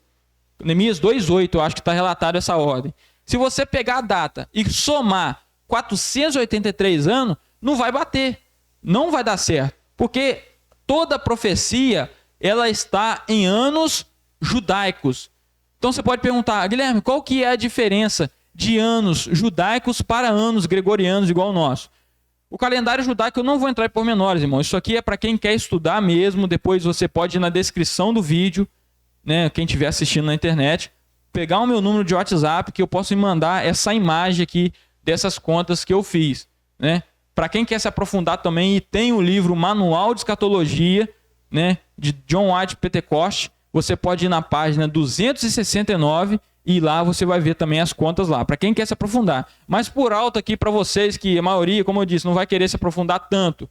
Neemias 2:8, eu acho que está relatado essa ordem. Se você pegar a data e somar 483 anos, não vai bater. Não vai dar certo, porque toda profecia ela está em anos judaicos. Então você pode perguntar, Guilherme, qual que é a diferença de anos judaicos para anos gregorianos igual o nosso? O calendário judaico eu não vou entrar em pormenores, irmão. Isso aqui é para quem quer estudar mesmo. Depois você pode ir na descrição do vídeo, né, quem estiver assistindo na internet, pegar o meu número de WhatsApp que eu posso mandar essa imagem aqui dessas contas que eu fiz, né? Para quem quer se aprofundar também, e tem o livro Manual de Escatologia, né, de John White Pentecost, você pode ir na página 269 e lá você vai ver também as contas lá, para quem quer se aprofundar. Mas por alto aqui para vocês, que a maioria, como eu disse, não vai querer se aprofundar tanto,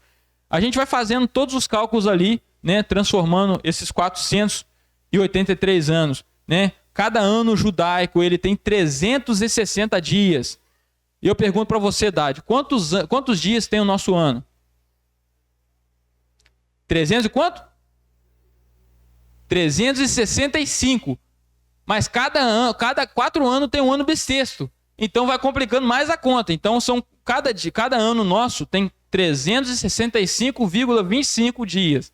a gente vai fazendo todos os cálculos ali, né, transformando esses 483 anos, né? Cada ano judaico ele tem 360 dias. E eu pergunto para você, Dade, quantos dias tem o nosso ano? 300 e quanto? 365. Mas cada 4 anos tem um ano bissexto. Então vai complicando mais a conta. Então cada ano nosso tem 365,25 dias.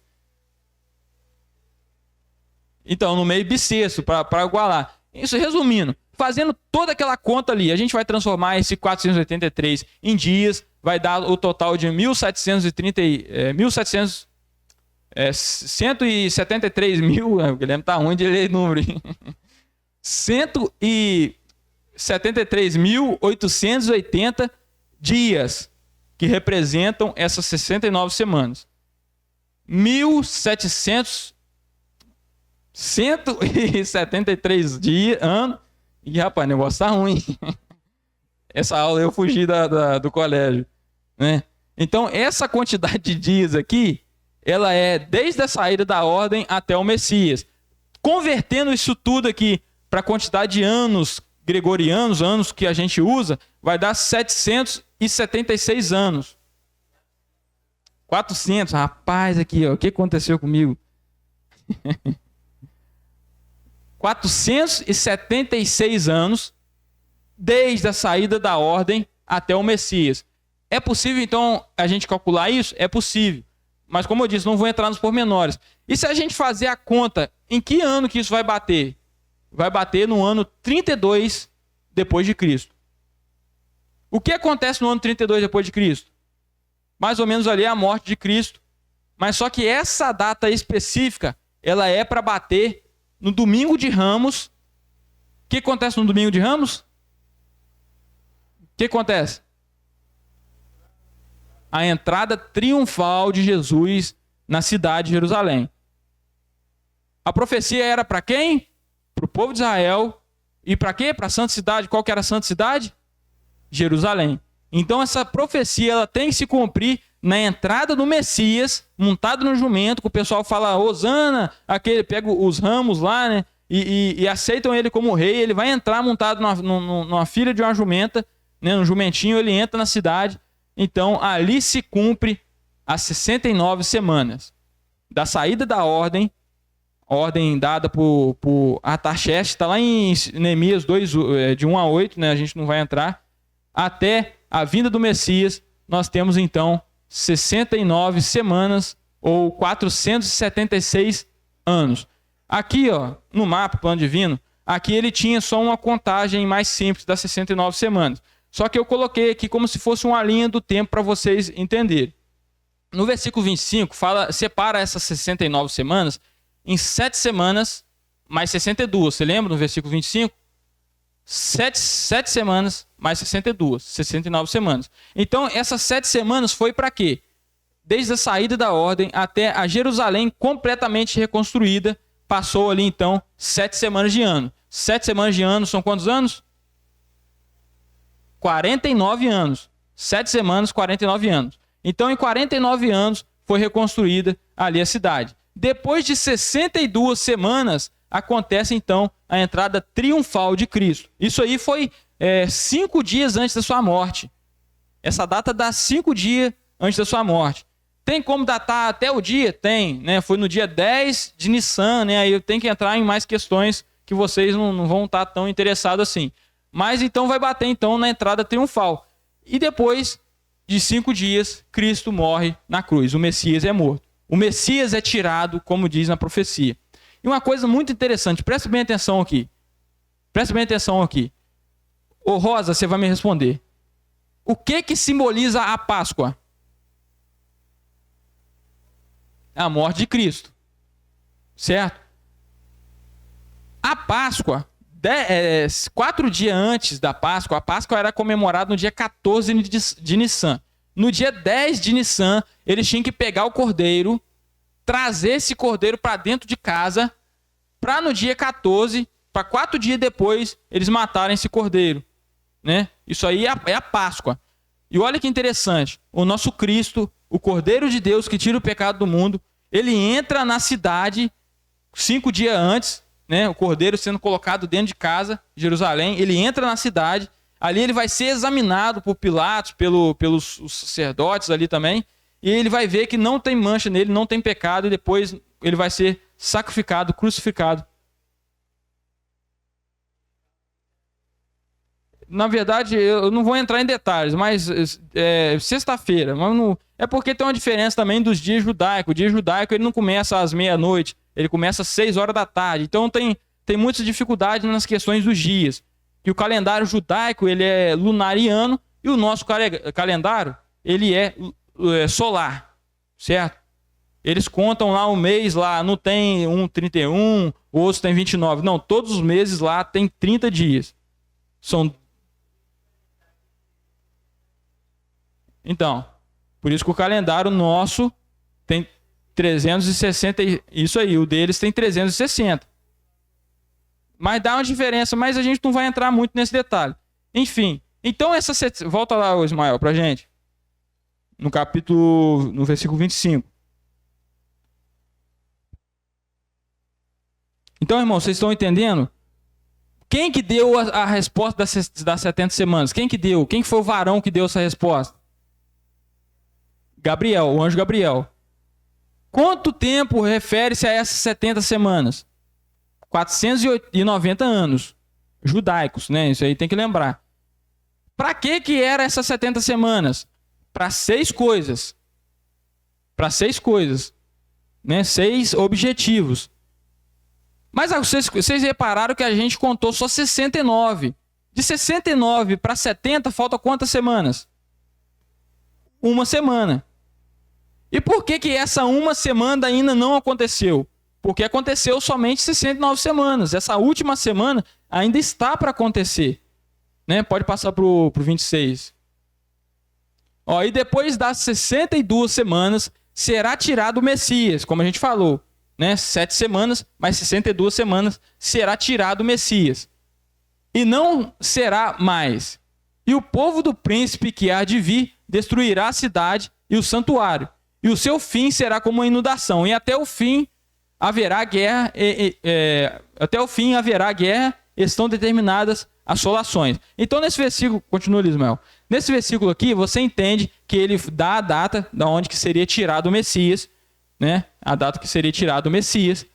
Então, no meio bissexto, para igualar. Isso resumindo, fazendo toda aquela conta ali, a gente vai transformar esse 483 em dias, vai dar o total de 173 mil, o Guilherme tá ruim de ler número, 173.880 dias, que representam essas 69 semanas. 173 dias, ano. E rapaz, o negócio tá ruim. Essa aula eu fugi do colégio, né? Então, essa quantidade de dias aqui, ela é desde a saída da ordem até o Messias. Convertendo isso tudo aqui para a quantidade de anos gregorianos, anos que a gente usa, vai dar 776 anos. 400, rapaz, aqui, ó, o que aconteceu comigo? 476 anos, desde a saída da ordem até o Messias. É possível, então, a gente calcular isso? É possível. Mas, como eu disse, não vou entrar nos pormenores. E se a gente fazer a conta, em que ano que isso vai bater? Vai bater no ano 32 depois de Cristo. O que acontece no ano 32 depois de Cristo? Mais ou menos ali a morte de Cristo. Mas só que essa data específica, ela é para bater no domingo de Ramos. O que acontece no domingo de Ramos? O que acontece? A entrada triunfal de Jesus na cidade de Jerusalém. A profecia era para quem? Para o povo de Israel. E para quê? Para a santa cidade. Qual que era a santa cidade? Jerusalém. Então essa profecia ela tem que se cumprir na entrada do Messias, montado no jumento, que o pessoal fala, Hosana, aquele, pega os ramos lá, né? E aceitam ele como rei. Ele vai entrar montado numa filha de uma jumenta, né? No jumentinho, ele entra na cidade. Então, ali se cumpre as 69 semanas. Da saída da ordem dada por Artaxerxes, está lá em Neemias 2, de 1 a 8, né? A gente não vai entrar. Até a vinda do Messias, nós temos então 69 semanas ou 476 anos. Aqui, ó, no mapa, plano divino, aqui ele tinha só uma contagem mais simples das 69 semanas. Só que eu coloquei aqui como se fosse uma linha do tempo para vocês entenderem. No versículo 25, separa essas 69 semanas em 7 semanas mais 62. Você lembra no versículo 25? 7 semanas mais 62, 69 semanas. Então, essas 7 semanas foi para quê? Desde a saída da ordem até a Jerusalém completamente reconstruída, passou ali então 7 semanas de ano. 7 semanas de ano são quantos anos? 49 anos. 7 semanas, 49 anos. Então, em 49 anos, foi reconstruída ali a cidade. Depois de 62 semanas, acontece então a entrada triunfal de Cristo. Isso aí foi 5 dias antes da sua morte. Essa data dá 5 dias antes da sua morte. Tem como datar até o dia? Tem, né? Foi no dia 10 de Nissan, né? Aí eu tenho que entrar em mais questões que vocês não vão estar tão interessados assim. Mas então vai bater então na entrada triunfal. E depois de 5 dias, Cristo morre na cruz. O Messias é morto. O Messias é tirado, como diz na profecia. E uma coisa muito interessante, presta bem atenção aqui. Presta bem atenção aqui. Ô Rosa, você vai me responder. O que simboliza a Páscoa? A morte de Cristo. Certo? A Páscoa, 4 dias antes da Páscoa, a Páscoa era comemorada no dia 14 de Nissan. No dia 10 de Nissan, eles tinham que pegar o cordeiro, trazer esse cordeiro para dentro de casa, para no dia 14, para 4 dias depois, eles matarem esse cordeiro. Né? Isso aí é a Páscoa. E olha que interessante, o nosso Cristo, o Cordeiro de Deus que tira o pecado do mundo, ele entra na cidade 5 dias antes, né? O cordeiro sendo colocado dentro de casa, Jerusalém, ele entra na cidade, ali ele vai ser examinado por Pilatos, pelos sacerdotes ali também, e ele vai ver que não tem mancha nele, não tem pecado, e depois ele vai ser sacrificado, crucificado. Na verdade, eu não vou entrar em detalhes, mas sexta-feira. É porque tem uma diferença também dos dias judaicos. O dia judaico ele não começa às meia-noite, ele começa às 6 horas da tarde. Então tem muitas dificuldades nas questões dos dias. Que o calendário judaico ele é lunariano e o nosso calendário ele é solar, certo? Eles contam lá o mês, lá não tem 31, o outro tem 29. Não, todos os meses lá tem 30 dias. Então, por isso que o calendário nosso tem 360, isso aí, o deles tem 360. Mas dá uma diferença, mas a gente não vai entrar muito nesse detalhe. Enfim, então volta lá, Ismael, pra gente. No versículo 25. Então, irmão, vocês estão entendendo? Quem que deu a resposta das 70 semanas? Quem que deu? Quem foi o varão que deu essa resposta? Gabriel, o anjo Gabriel. Quanto tempo refere-se a essas 70 semanas? 490 anos. Judaicos, né? Isso aí tem que lembrar. Para que eram essas 70 semanas? Para 6 coisas. Para 6 coisas. Né? 6 objetivos. Mas vocês repararam que a gente contou só 69. De 69 para 70 falta quantas semanas? Uma semana. E por que essa uma semana ainda não aconteceu? Porque aconteceu somente 69 semanas. Essa última semana ainda está para acontecer. Né? Pode passar para o 26. E depois das 62 semanas será tirado o Messias, como a gente falou. Né? 7 semanas, mais 62 semanas será tirado o Messias. E não será mais. E o povo do príncipe que há de vir destruirá a cidade e o santuário. E o seu fim será como uma inundação. E até o fim haverá guerra. Até o fim haverá guerra. Estão determinadas assolações. Então nesse versículo, continua Ismael. Nesse versículo aqui você entende que ele dá a data da onde que seria tirado o Messias, né? A data que seria tirado o Messias,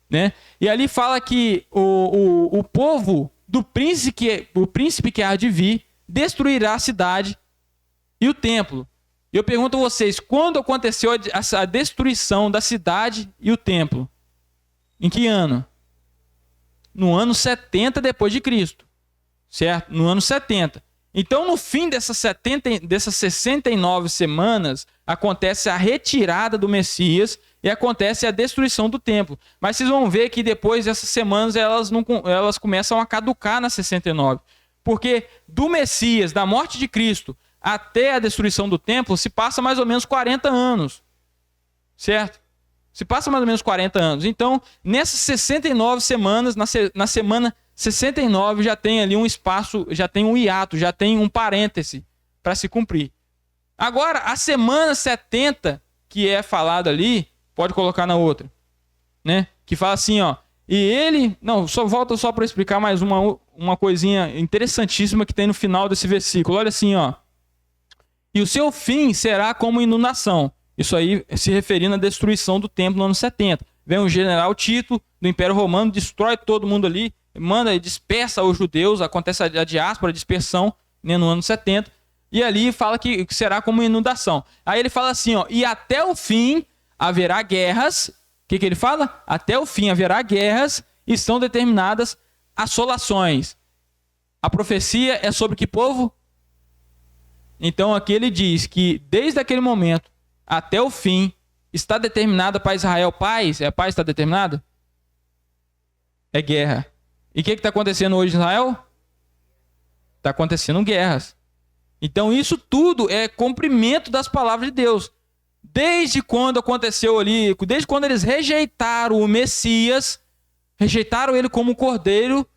né? E ali fala que o povo do príncipe que há de vir destruirá a cidade e o templo. E eu pergunto a vocês, quando aconteceu a destruição da cidade e o templo? Em que ano? No ano 70 depois de Cristo. Certo? No ano 70. Então, no fim dessas 69 semanas, acontece a retirada do Messias e acontece a destruição do templo. Mas vocês vão ver que depois dessas semanas, elas começam a caducar nas 69. Porque do Messias, da morte de Cristo, até a destruição do templo, se passa mais ou menos 40 anos. Certo? Se passa mais ou menos 40 anos. Então, nessas 69 semanas, na semana 69 já tem ali um espaço, já tem um hiato, já tem um parêntese para se cumprir. Agora, a semana 70, que é falado ali, pode colocar na outra, né? Que fala assim, e ele... Não, volta só para explicar mais uma coisinha interessantíssima que tem no final desse versículo. Olha assim, E o seu fim será como inundação. Isso aí se referindo à destruição do templo no ano 70. Vem o general Tito do Império Romano, destrói todo mundo ali, manda e dispersa os judeus, acontece a diáspora, a dispersão, né, no ano 70. E ali fala que será como inundação. Aí ele fala assim, ó, e até o fim haverá guerras. O que ele fala? Até o fim haverá guerras e estão determinadas assolações. A profecia é sobre que povo? Então aqui ele diz que desde aquele momento até o fim está determinada para Israel paz. É a paz que está determinada? É guerra. E o que está acontecendo hoje em Israel? Está acontecendo guerras. Então isso tudo é cumprimento das palavras de Deus. Desde quando aconteceu ali, desde quando eles rejeitaram o Messias, rejeitaram ele como cordeiro,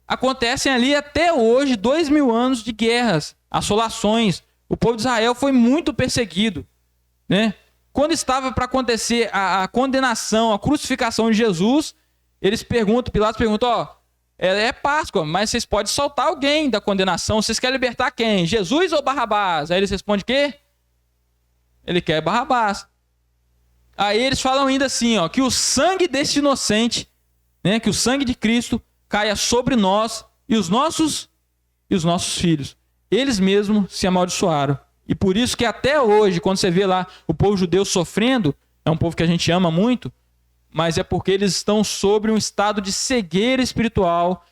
acontecem ali até hoje 2000 anos de guerras, assolações. O povo de Israel foi muito perseguido, né? Quando estava para acontecer a condenação, a crucificação de Jesus, Pilatos pergunta, ó, é Páscoa, mas vocês podem soltar alguém da condenação. Vocês querem libertar quem? Jesus ou Barrabás? Aí eles respondem o quê? Ele quer Barrabás. Aí eles falam ainda assim, ó, que o sangue desse inocente, né, que o sangue de Cristo caia sobre nós e os nossos filhos. Eles mesmos se amaldiçoaram. E por isso que até hoje, quando você vê lá o povo judeu sofrendo, é um povo que a gente ama muito, mas é porque eles estão sobre um estado de cegueira espiritual.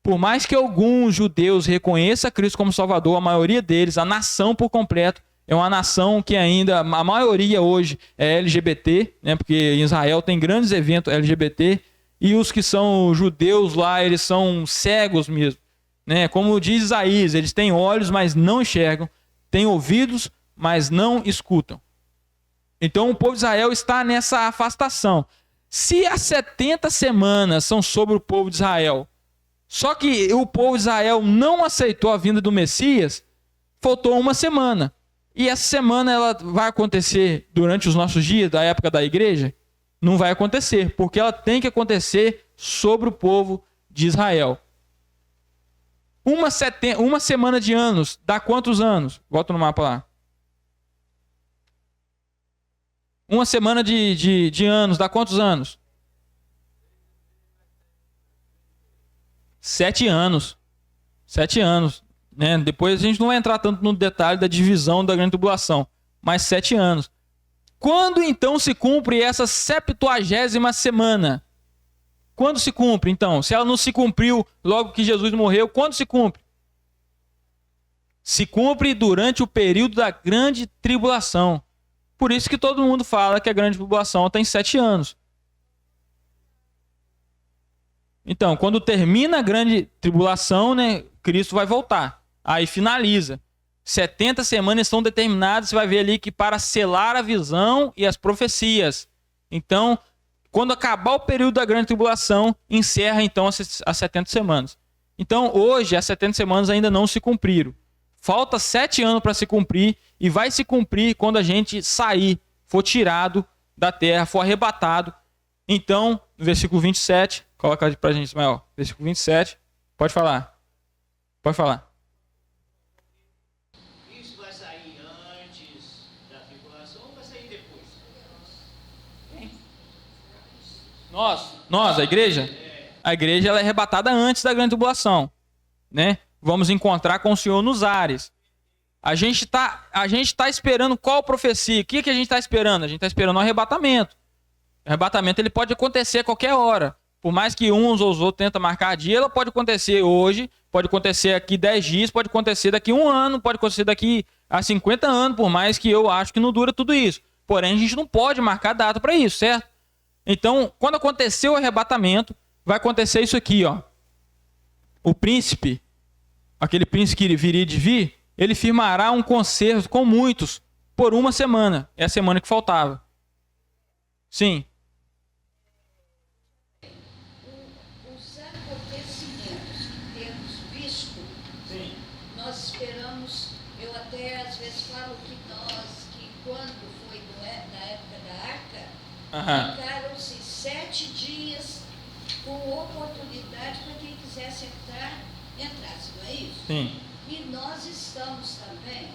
Por mais que alguns judeus reconheçam Cristo como Salvador, a maioria deles, a nação por completo, é uma nação que ainda, a maioria hoje é LGBT, né? Porque em Israel tem grandes eventos LGBT, e os que são judeus lá, eles são cegos mesmo, né? Como diz Isaías, eles têm olhos, mas não enxergam, têm ouvidos, mas não escutam. Então o povo de Israel está nessa afastação. Se as 70 semanas são sobre o povo de Israel, só que o povo de Israel não aceitou a vinda do Messias, faltou uma semana. E essa semana ela vai acontecer durante os nossos dias, da época da igreja? Não vai acontecer, porque ela tem que acontecer sobre o povo de Israel. Uma semana de anos, dá quantos anos? Volta no mapa lá. Uma semana de anos, dá quantos anos? 7 anos. 7 anos. Né? Depois a gente não vai entrar tanto no detalhe da divisão da grande tribulação. Mas 7 anos. Quando então se cumpre essa 70ª semana? Quando se cumpre então? Se ela não se cumpriu logo que Jesus morreu, quando se cumpre? Se cumpre durante o período da grande tribulação. Por isso que todo mundo fala que a grande tribulação tem 7 anos. Então, quando termina a grande tribulação, né, Cristo vai voltar. Aí finaliza. 70 semanas estão determinadas, você vai ver ali que para selar a visão e as profecias. Então, quando acabar o período da grande tribulação, encerra então as 70 semanas. Então, hoje, as 70 semanas ainda não se cumpriram. Falta 7 anos para se cumprir e vai se cumprir quando a gente sair, for tirado da terra, for arrebatado. Então, no versículo 27, coloca aí para a gente, Ismael. Versículo 27, pode falar. Pode falar. Isso vai sair antes da tribulação ou vai sair depois? Nós, a igreja? A igreja ela é arrebatada antes da grande tribulação, né? Vamos encontrar com o Senhor nos ares. A gente tá esperando qual profecia? O que a gente está esperando? A gente está esperando o arrebatamento. O arrebatamento ele pode acontecer a qualquer hora. Por mais que uns ou os outros tentem marcar dia, ela pode acontecer hoje, pode acontecer aqui 10 dias, pode acontecer daqui 1 ano, pode acontecer daqui a 50 anos, por mais que eu acho que não dura tudo isso. Porém, a gente não pode marcar data para isso, certo? Então, quando acontecer o arrebatamento, vai acontecer isso aqui, ó. O príncipe, aquele príncipe que viria de vir, ele firmará um concerto com muitos por 1 semana. É a semana que faltava. Sim. Os acontecimentos que temos visto, Sim. nós esperamos, eu até às vezes falo que quando foi na época da arca, ficaram-se 7 dias com oportunidade para quem quisesse entrar, entrasse, não é isso? Sim. E nós estamos também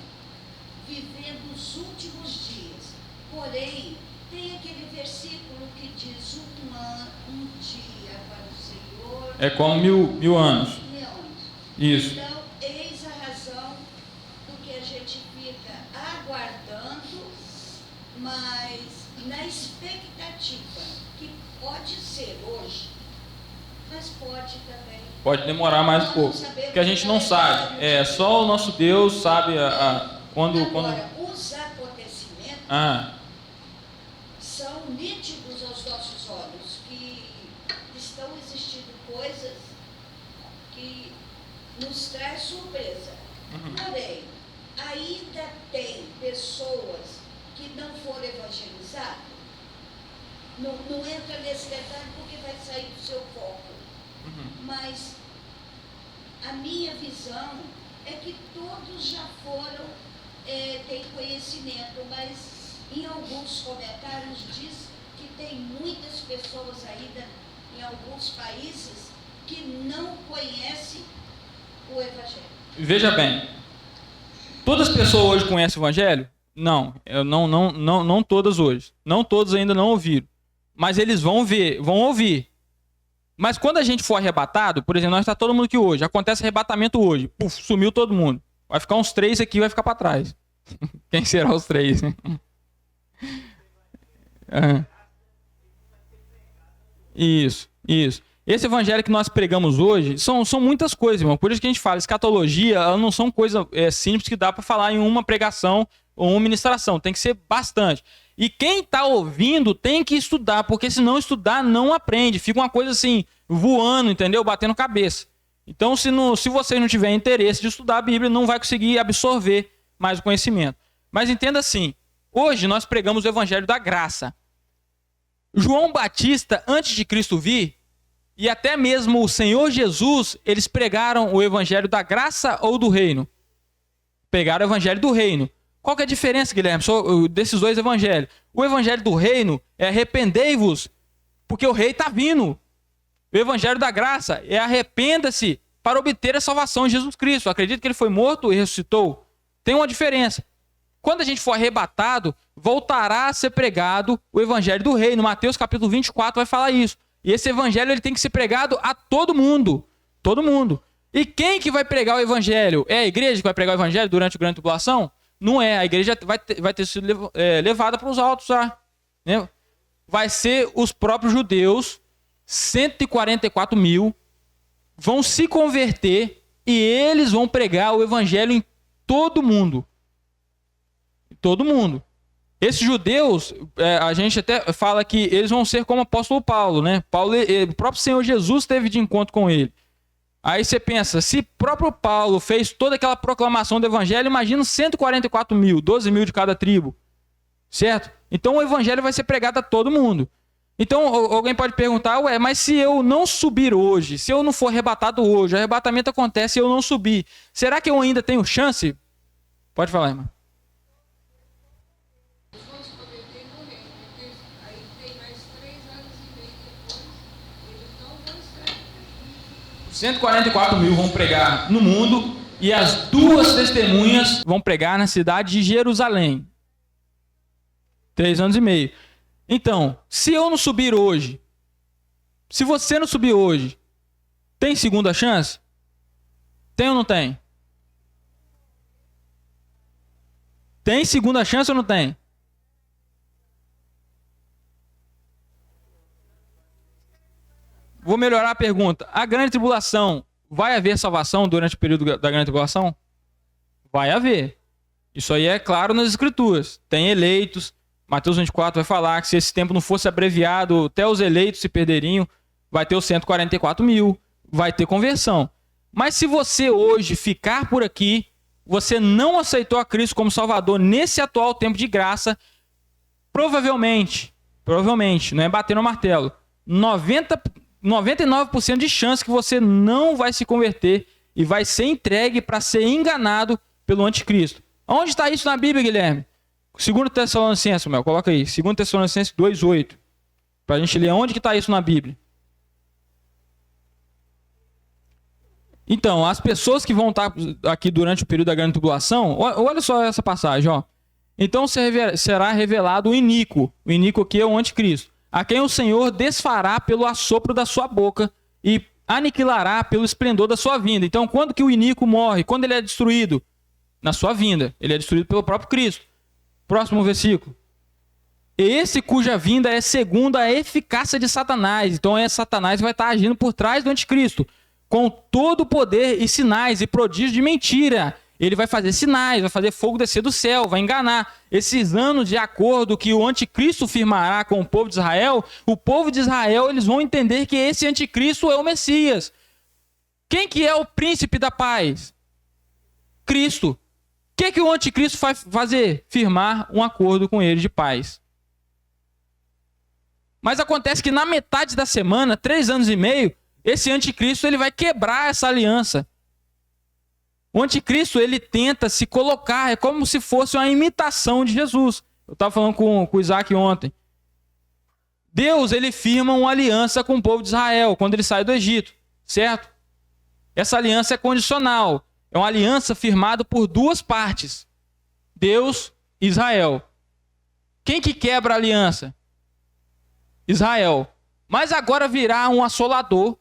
vivendo os últimos dias. Porém, tem aquele versículo que diz um dia para o Senhor É como mil anos. mil anos. Isso. Então, eis a razão do que a gente expectativa que pode ser hoje, mas pode também. Pode demorar mais um pouco, porque a gente não sabe. Só o nosso Deus sabe quando. Agora, os acontecimentos são nítidos aos nossos olhos, que estão existindo coisas que nos traz surpresa. Porém, ainda tem pessoas que não foram evangelizadas. Não entra nesse detalhe porque vai sair do seu foco. Mas a minha visão é que todos já foram, têm conhecimento, mas em alguns comentários diz que tem muitas pessoas ainda em alguns países que não conhecem o Evangelho. Veja bem, todas as pessoas hoje conhecem o Evangelho? Não, não todas hoje. Não todos ainda não ouviram. Mas eles vão ouvir. Mas quando a gente for arrebatado, por exemplo, nós está todo mundo aqui hoje, acontece arrebatamento hoje, puf, sumiu todo mundo. Vai ficar uns 3 aqui, vai ficar para trás. Quem será os 3? Isso. Esse evangelho que nós pregamos hoje são muitas coisas, irmão. Por isso que a gente fala, escatologia, elas não são coisas simples que dá para falar em uma pregação ou uma ministração. Tem que ser bastante. E quem está ouvindo tem que estudar, porque se não estudar, não aprende. Fica uma coisa assim, voando, entendeu? Batendo cabeça. Então, se você não tiver interesse de estudar a Bíblia, não vai conseguir absorver mais o conhecimento. Mas entenda assim, hoje nós pregamos o evangelho da graça. João Batista, antes de Cristo vir, e até mesmo o Senhor Jesus, eles pregaram o evangelho da graça ou do reino? Pegaram o evangelho do reino. Qual que é a diferença, Guilherme, desses dois evangelhos? O evangelho do reino é arrependei-vos, porque o rei está vindo. O evangelho da graça é arrependa-se para obter a salvação em Jesus Cristo. Acredito que ele foi morto e ressuscitou. Tem uma diferença. Quando a gente for arrebatado, voltará a ser pregado o evangelho do reino. Mateus capítulo 24 vai falar isso. E esse evangelho ele tem que ser pregado a todo mundo. Todo mundo. E quem que vai pregar o evangelho? É a igreja que vai pregar o evangelho durante a grande tribulação? Não é, a igreja vai ter sido levada para os altos, tá? Né? Vai ser os próprios judeus, 144 mil, vão se converter e eles vão pregar o evangelho em todo mundo. Todo mundo. Esses judeus, a gente até fala que eles vão ser como o apóstolo Paulo, né? O próprio Senhor Jesus teve de encontro com ele. Aí você pensa, se próprio Paulo fez toda aquela proclamação do evangelho, imagina 144 mil, 12 mil de cada tribo, certo? Então o evangelho vai ser pregado a todo mundo. Então alguém pode perguntar, mas se eu não subir hoje, se eu não for arrebatado hoje, o arrebatamento acontece e eu não subir, será que eu ainda tenho chance? Pode falar, irmão. 144 mil vão pregar no mundo e as 2 testemunhas vão pregar na cidade de Jerusalém. 3 anos e meio. Então, se eu não subir hoje, se você não subir hoje, tem segunda chance? Tem ou não tem? Tem segunda chance ou não tem? Vou melhorar a pergunta. A grande tribulação, vai haver salvação durante o período da grande tribulação? Vai haver. Isso aí é claro nas escrituras. Tem eleitos. Mateus 24 vai falar que se esse tempo não fosse abreviado, até os eleitos se perderiam. Vai ter os 144 mil. Vai ter conversão. Mas se você hoje ficar por aqui, você não aceitou a Cristo como Salvador nesse atual tempo de graça, provavelmente, não é bater no martelo, 99% de chance que você não vai se converter e vai ser entregue para ser enganado pelo anticristo. Onde está isso na Bíblia, Guilherme? 2 Tessalonicenses, Mel, coloca aí. 2 Tessalonicenses 2:8. Para a gente ler onde que está isso na Bíblia. Então, as pessoas que vão estar aqui durante o período da grande tribulação, olha só essa passagem, ó. Então será revelado o iníquo. O iníquo aqui é o anticristo, a quem o Senhor desfará pelo assopro da sua boca e aniquilará pelo esplendor da sua vinda. Então, quando que o iníquo morre? Quando ele é destruído? Na sua vinda. Ele é destruído pelo próprio Cristo. Próximo versículo. Esse cuja vinda é segundo a eficácia de Satanás. Então Satanás vai estar agindo por trás do anticristo, com todo o poder e sinais e prodígios de mentira. Ele vai fazer sinais, vai fazer fogo descer do céu, vai enganar. Esses anos de acordo que o anticristo firmará com o povo de Israel, eles vão entender que esse anticristo é o Messias. Quem que é o príncipe da paz? Cristo. O que o anticristo vai fazer? Firmar um acordo com ele de paz. Mas acontece que na metade da semana, 3 anos e meio, esse anticristo ele vai quebrar essa aliança. O anticristo ele tenta se colocar, é como se fosse uma imitação de Jesus. Eu estava falando com o Isaac ontem. Deus ele firma uma aliança com o povo de Israel quando ele sai do Egito, certo? Essa aliança é condicional. É uma aliança firmada por 2 partes. Deus e Israel. Quem que quebra a aliança? Israel. Mas agora virá um assolador.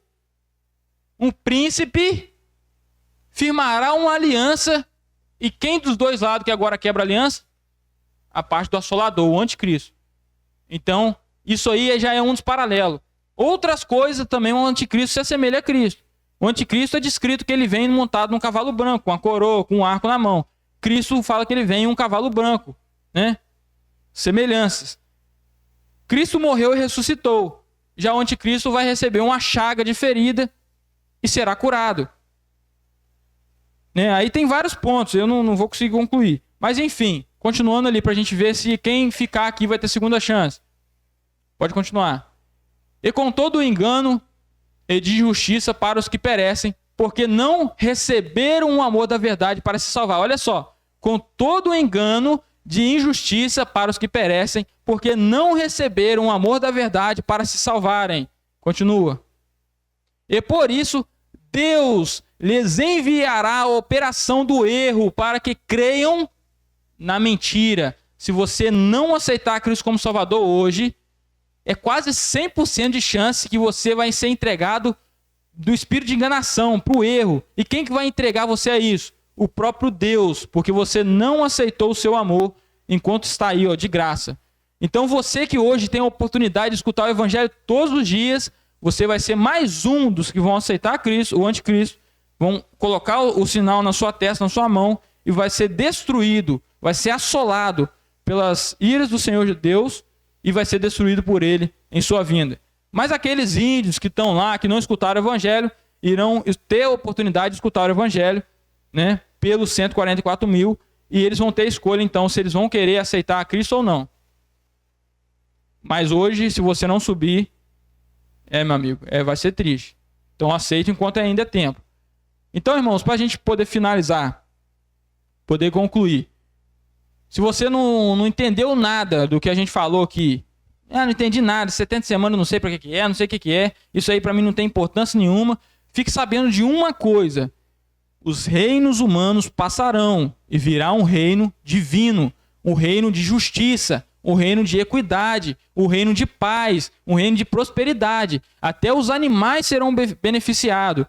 Um príncipe firmará uma aliança. E quem dos 2 lados que agora quebra a aliança? A parte do assolador, o anticristo. Então, isso aí já é um dos paralelos. Outras coisas também o anticristo se assemelha a Cristo. O anticristo é descrito que ele vem montado num cavalo branco, com a coroa, com um arco na mão. Cristo fala que ele vem em um cavalo branco, né? Semelhanças. Cristo morreu e ressuscitou. Já o anticristo vai receber uma chaga de ferida e será curado. Né? Aí tem vários pontos, eu não vou conseguir concluir. Mas enfim, continuando ali para a gente ver se quem ficar aqui vai ter segunda chance. Pode continuar. E com todo o engano e de justiça para os que perecem, porque não receberam o amor da verdade para se salvar. Olha só, com todo o engano de injustiça para os que perecem, porque não receberam o amor da verdade para se salvarem. Continua. E por isso, Deus lhes enviará a operação do erro para que creiam na mentira. Se você não aceitar Cristo como Salvador hoje, é quase 100% de chance que você vai ser entregado do espírito de enganação, para o erro. E quem que vai entregar você a isso? O próprio Deus, porque você não aceitou o seu amor enquanto está aí, ó, de graça. Então você que hoje tem a oportunidade de escutar o evangelho todos os dias, você vai ser mais um dos que vão aceitar Cristo, o anticristo, vão colocar o sinal na sua testa, na sua mão, e vai ser destruído, vai ser assolado pelas iras do Senhor de Deus, e vai ser destruído por ele em sua vinda. Mas aqueles índios que estão lá, que não escutaram o evangelho, irão ter a oportunidade de escutar o evangelho, né, pelos 144 mil, e eles vão ter escolha, então, se eles vão querer aceitar a Cristo ou não. Mas hoje, se você não subir, meu amigo, vai ser triste. Então aceite enquanto ainda é tempo. Então, irmãos, para a gente poder finalizar, poder concluir, se você não entendeu nada do que a gente falou aqui, não entendi nada, 70 semanas, não sei para que é, não sei o que é, isso aí para mim não tem importância nenhuma, fique sabendo de uma coisa: os reinos humanos passarão e virá um reino divino, um reino de justiça, um reino de equidade, um reino de paz, um reino de prosperidade. Até os animais serão beneficiados.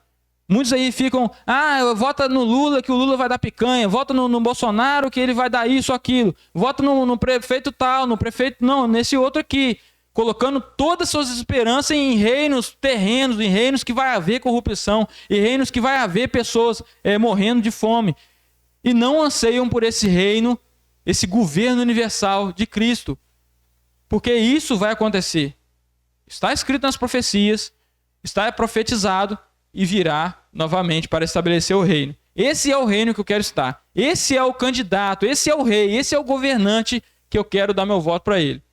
Muitos aí ficam, vota no Lula que o Lula vai dar picanha, vota no Bolsonaro que ele vai dar isso ou aquilo, vota no prefeito tal, no prefeito não, nesse outro aqui, colocando todas as suas esperanças em reinos terrenos, em reinos que vai haver corrupção, em reinos que vai haver pessoas morrendo de fome, e não anseiam por esse reino, esse governo universal de Cristo, porque isso vai acontecer. Está escrito nas profecias, está profetizado, e virá novamente para estabelecer o reino. Esse é o reino que eu quero estar. Esse é o candidato, esse é o rei, esse é o governante que eu quero dar meu voto para ele.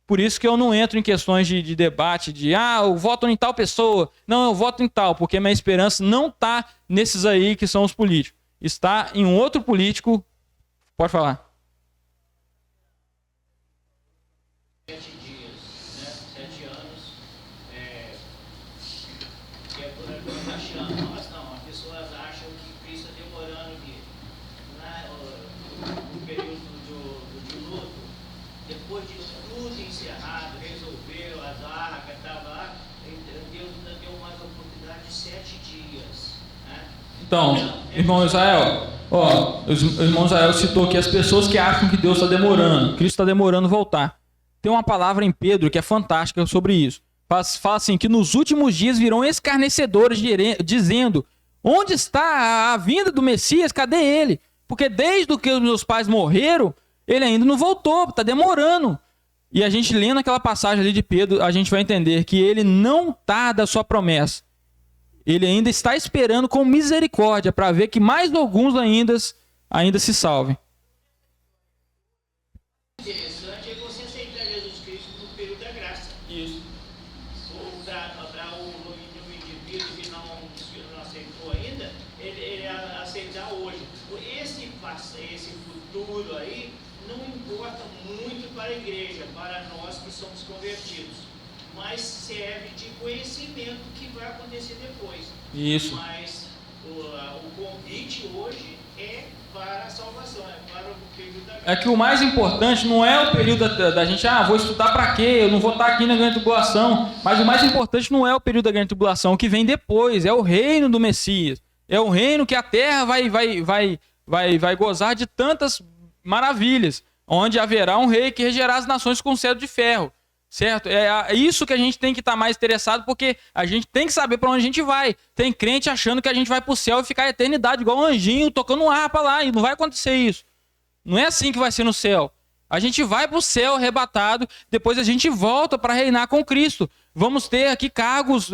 Por isso que eu não entro em questões de debate, eu voto em tal pessoa, não, eu voto em tal, porque minha esperança não está nesses aí que são os políticos. Está em um outro político. Pode falar. 7 dias, né? 7 anos, que é por aí achando, mas não, as pessoas acham que Cristo está demorando aqui. No período de luto, depois de tudo encerrado, resolveu, as arcas, estava lá, Deus ainda deu mais oportunidade de 7 dias. Né? Então, irmão Israel, o irmão Israel citou que as pessoas que acham que Deus está demorando, Cristo está demorando voltar. tem uma palavra em Pedro que é fantástica sobre isso. Fala assim, que nos últimos dias virão escarnecedores dizendo: onde está a vinda do Messias? Cadê ele? Porque desde que os meus pais morreram, ele ainda não voltou, está demorando. E a gente lendo aquela passagem ali de Pedro, a gente vai entender que ele não tarda a sua promessa. Ele ainda está esperando com misericórdia para ver que mais alguns ainda se salvem. Interessante é você aceitar Jesus Cristo no período da graça. Isso. Ou para o indivíduo que não aceitou ainda, ele aceitar hoje. Esse futuro aí não importa muito para a igreja, para nós que somos convertidos, mas serve de conhecimento que vai acontecer depois. Isso. Mas o convite hoje é para a salvação, é para o período da graça. É que o mais importante não é o período da gente, vou estudar para quê? Eu não vou estar aqui na grande tribulação. Mas o mais importante não é o período da grande tribulação, o que vem depois, é o reino do Messias. É o reino que a terra vai gozar de tantas maravilhas, onde haverá um rei que regerá as nações com cetro de ferro. Certo? É isso que a gente tem que estar mais interessado, porque a gente tem que saber para onde a gente vai. Tem crente achando que a gente vai para o céu e ficar a eternidade, igual um anjinho tocando um harpa lá, e não vai acontecer isso. Não é assim que vai ser no céu. A gente vai para o céu arrebatado, depois a gente volta para reinar com Cristo. Vamos ter aqui cargos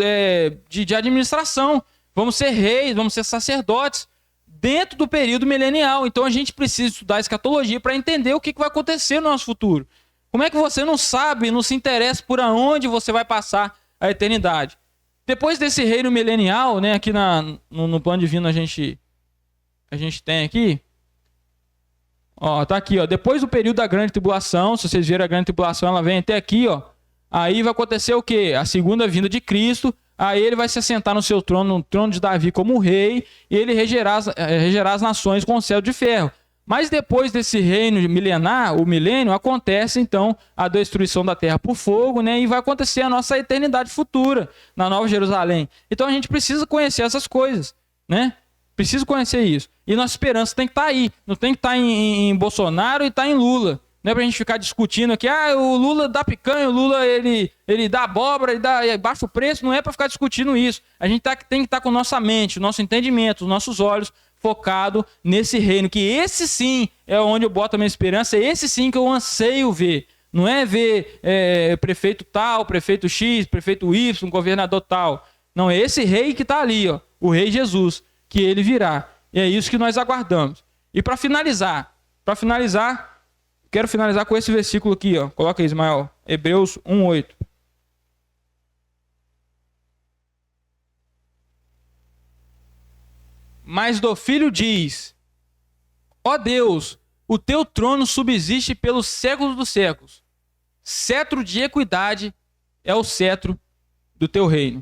de administração, vamos ser reis, vamos ser sacerdotes, dentro do período milenial. Então a gente precisa estudar escatologia para entender o que vai acontecer no nosso futuro. Como é que você não sabe, não se interessa por aonde você vai passar a eternidade? Depois desse reino milenial, né, aqui no plano divino a gente tem aqui, tá aqui, depois do período da grande tribulação, se vocês viram a grande tribulação, ela vem até aqui, aí vai acontecer o quê? A segunda vinda de Cristo, aí ele vai se assentar no seu trono, no trono de Davi como rei, e ele regerá as nações com o cetro de ferro. Mas depois desse reino milenar, o milênio, acontece então a destruição da terra por fogo, né? E vai acontecer a nossa eternidade futura na Nova Jerusalém. Então a gente precisa conhecer essas coisas, né? Precisa conhecer isso. E nossa esperança tem que estar aí. Não tem que estar em Bolsonaro e estar em Lula. Não é pra gente ficar discutindo aqui, o Lula dá picanha, o Lula ele dá abóbora, ele baixa o preço. Não é para ficar discutindo isso. A gente tem que estar com nossa mente, o nosso entendimento, os nossos olhos focado nesse reino, que esse sim é onde eu boto a minha esperança, é esse sim que eu anseio ver. Não é ver prefeito tal, prefeito X, prefeito Y, governador tal. Não, é esse rei que está ali, o rei Jesus, que ele virá. E é isso que nós aguardamos. E para finalizar, quero finalizar com esse versículo aqui, coloca aí, Ismael, Hebreus 1:8. Mas do Filho diz: ó Deus, o teu trono subsiste pelos séculos dos séculos. Cetro de equidade é o cetro do teu reino.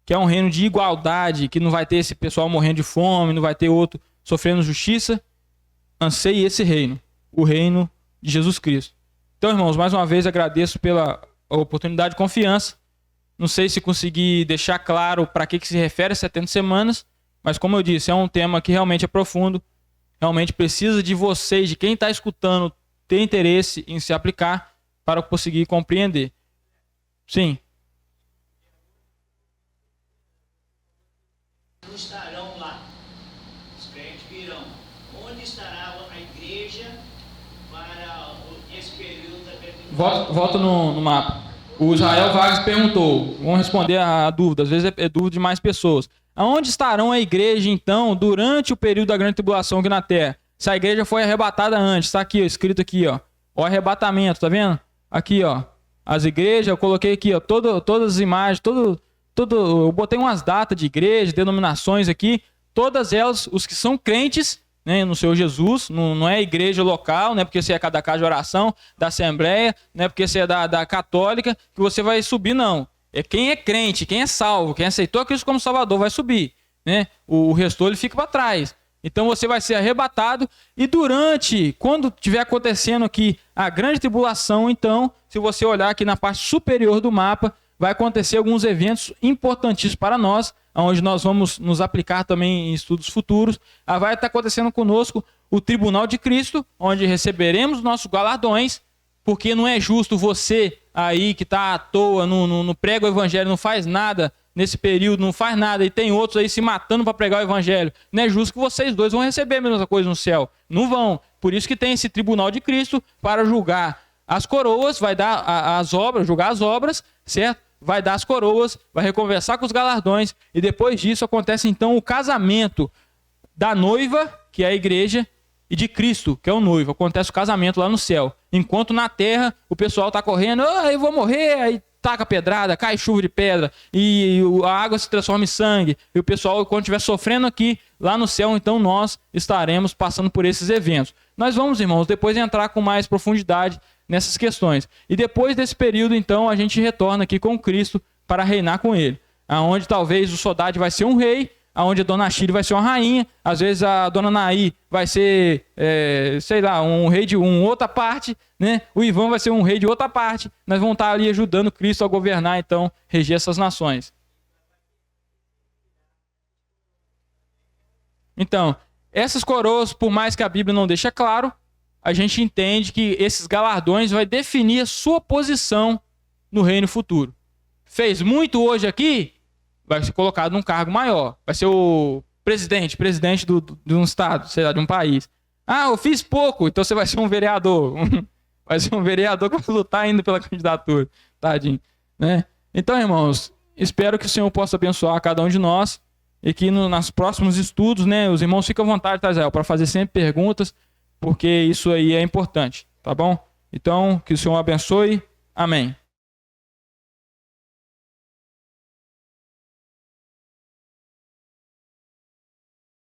Que é um reino de igualdade, que não vai ter esse pessoal morrendo de fome, não vai ter outro sofrendo justiça. Anseie esse reino, o reino de Jesus Cristo. Então, irmãos, mais uma vez agradeço pela oportunidade de confiança. Não sei se consegui deixar claro para que se refere as 70 semanas, mas como eu disse, é um tema que realmente é profundo, realmente precisa de vocês, de quem está escutando, ter interesse em se aplicar para conseguir compreender. Sim. Não estarão lá, os crentes virão. Onde estará a igreja para esse período da grande... Volta no mapa. O Israel Vargas perguntou, vamos responder a dúvida, às vezes é dúvida de mais pessoas. Aonde estarão a igreja, então, durante o período da grande tribulação aqui na terra? Se a igreja foi arrebatada antes, está aqui, escrito aqui, o arrebatamento, tá vendo? Aqui, as igrejas, eu coloquei aqui, todas as imagens, eu botei umas datas de igreja, denominações aqui, todas elas, os que são crentes, né, no Senhor Jesus, não é igreja local, não é porque você é da casa de oração, da assembleia, não é porque você é da católica, que você vai subir, não. É quem é crente, quem é salvo, quem aceitou a Cristo como Salvador vai subir, né? O restor ele fica para trás. Então você vai ser arrebatado e quando estiver acontecendo aqui a grande tribulação, então, se você olhar aqui na parte superior do mapa, vai acontecer alguns eventos importantíssimos para nós, onde nós vamos nos aplicar também em estudos futuros. Vai estar acontecendo conosco o Tribunal de Cristo, onde receberemos nossos galardões, porque não é justo você aí que está à toa, não prega o evangelho, não faz nada nesse período, não faz nada, e tem outros aí se matando para pregar o evangelho. Não é justo que vocês dois vão receber a mesma coisa no céu. Não vão. Por isso que tem esse tribunal de Cristo para julgar as coroas, vai dar as obras, julgar as obras, certo? Vai dar as coroas, vai reconversar com os galardões, e depois disso acontece então o casamento da noiva, que é a igreja, e de Cristo, que é o noivo. Acontece o casamento lá no céu. Enquanto na terra o pessoal está correndo, eu vou morrer, aí taca pedrada, cai chuva de pedra, e a água se transforma em sangue. E o pessoal, quando estiver sofrendo aqui, lá no céu, então nós estaremos passando por esses eventos. Nós vamos, irmãos, depois entrar com mais profundidade nessas questões. E depois desse período, então, a gente retorna aqui com Cristo para reinar com ele. Aonde talvez o Sodade vai ser um rei, aonde a Dona Chile vai ser uma rainha, às vezes a Dona Naí vai ser, sei lá, um rei de uma outra parte, né? O Ivan vai ser um rei de outra parte. Nós vamos estar ali ajudando Cristo a governar, então, reger essas nações. Então, essas coroas, por mais que a Bíblia não deixe claro, a gente entende que esses galardões vai definir a sua posição no reino futuro. Fez muito hoje aqui, vai ser colocado num cargo maior. Vai ser o presidente de um estado, sei lá, de um país. Ah, eu fiz pouco, então você vai ser um vereador. Vai ser um vereador que vai lutar ainda pela candidatura. Tadinho, né? Então, irmãos, espero que o Senhor possa abençoar cada um de nós e que nos próximos estudos, né, os irmãos ficam à vontade, tá, Israel, para fazer sempre perguntas, porque isso aí é importante, tá bom? Então, que o Senhor abençoe. Amém.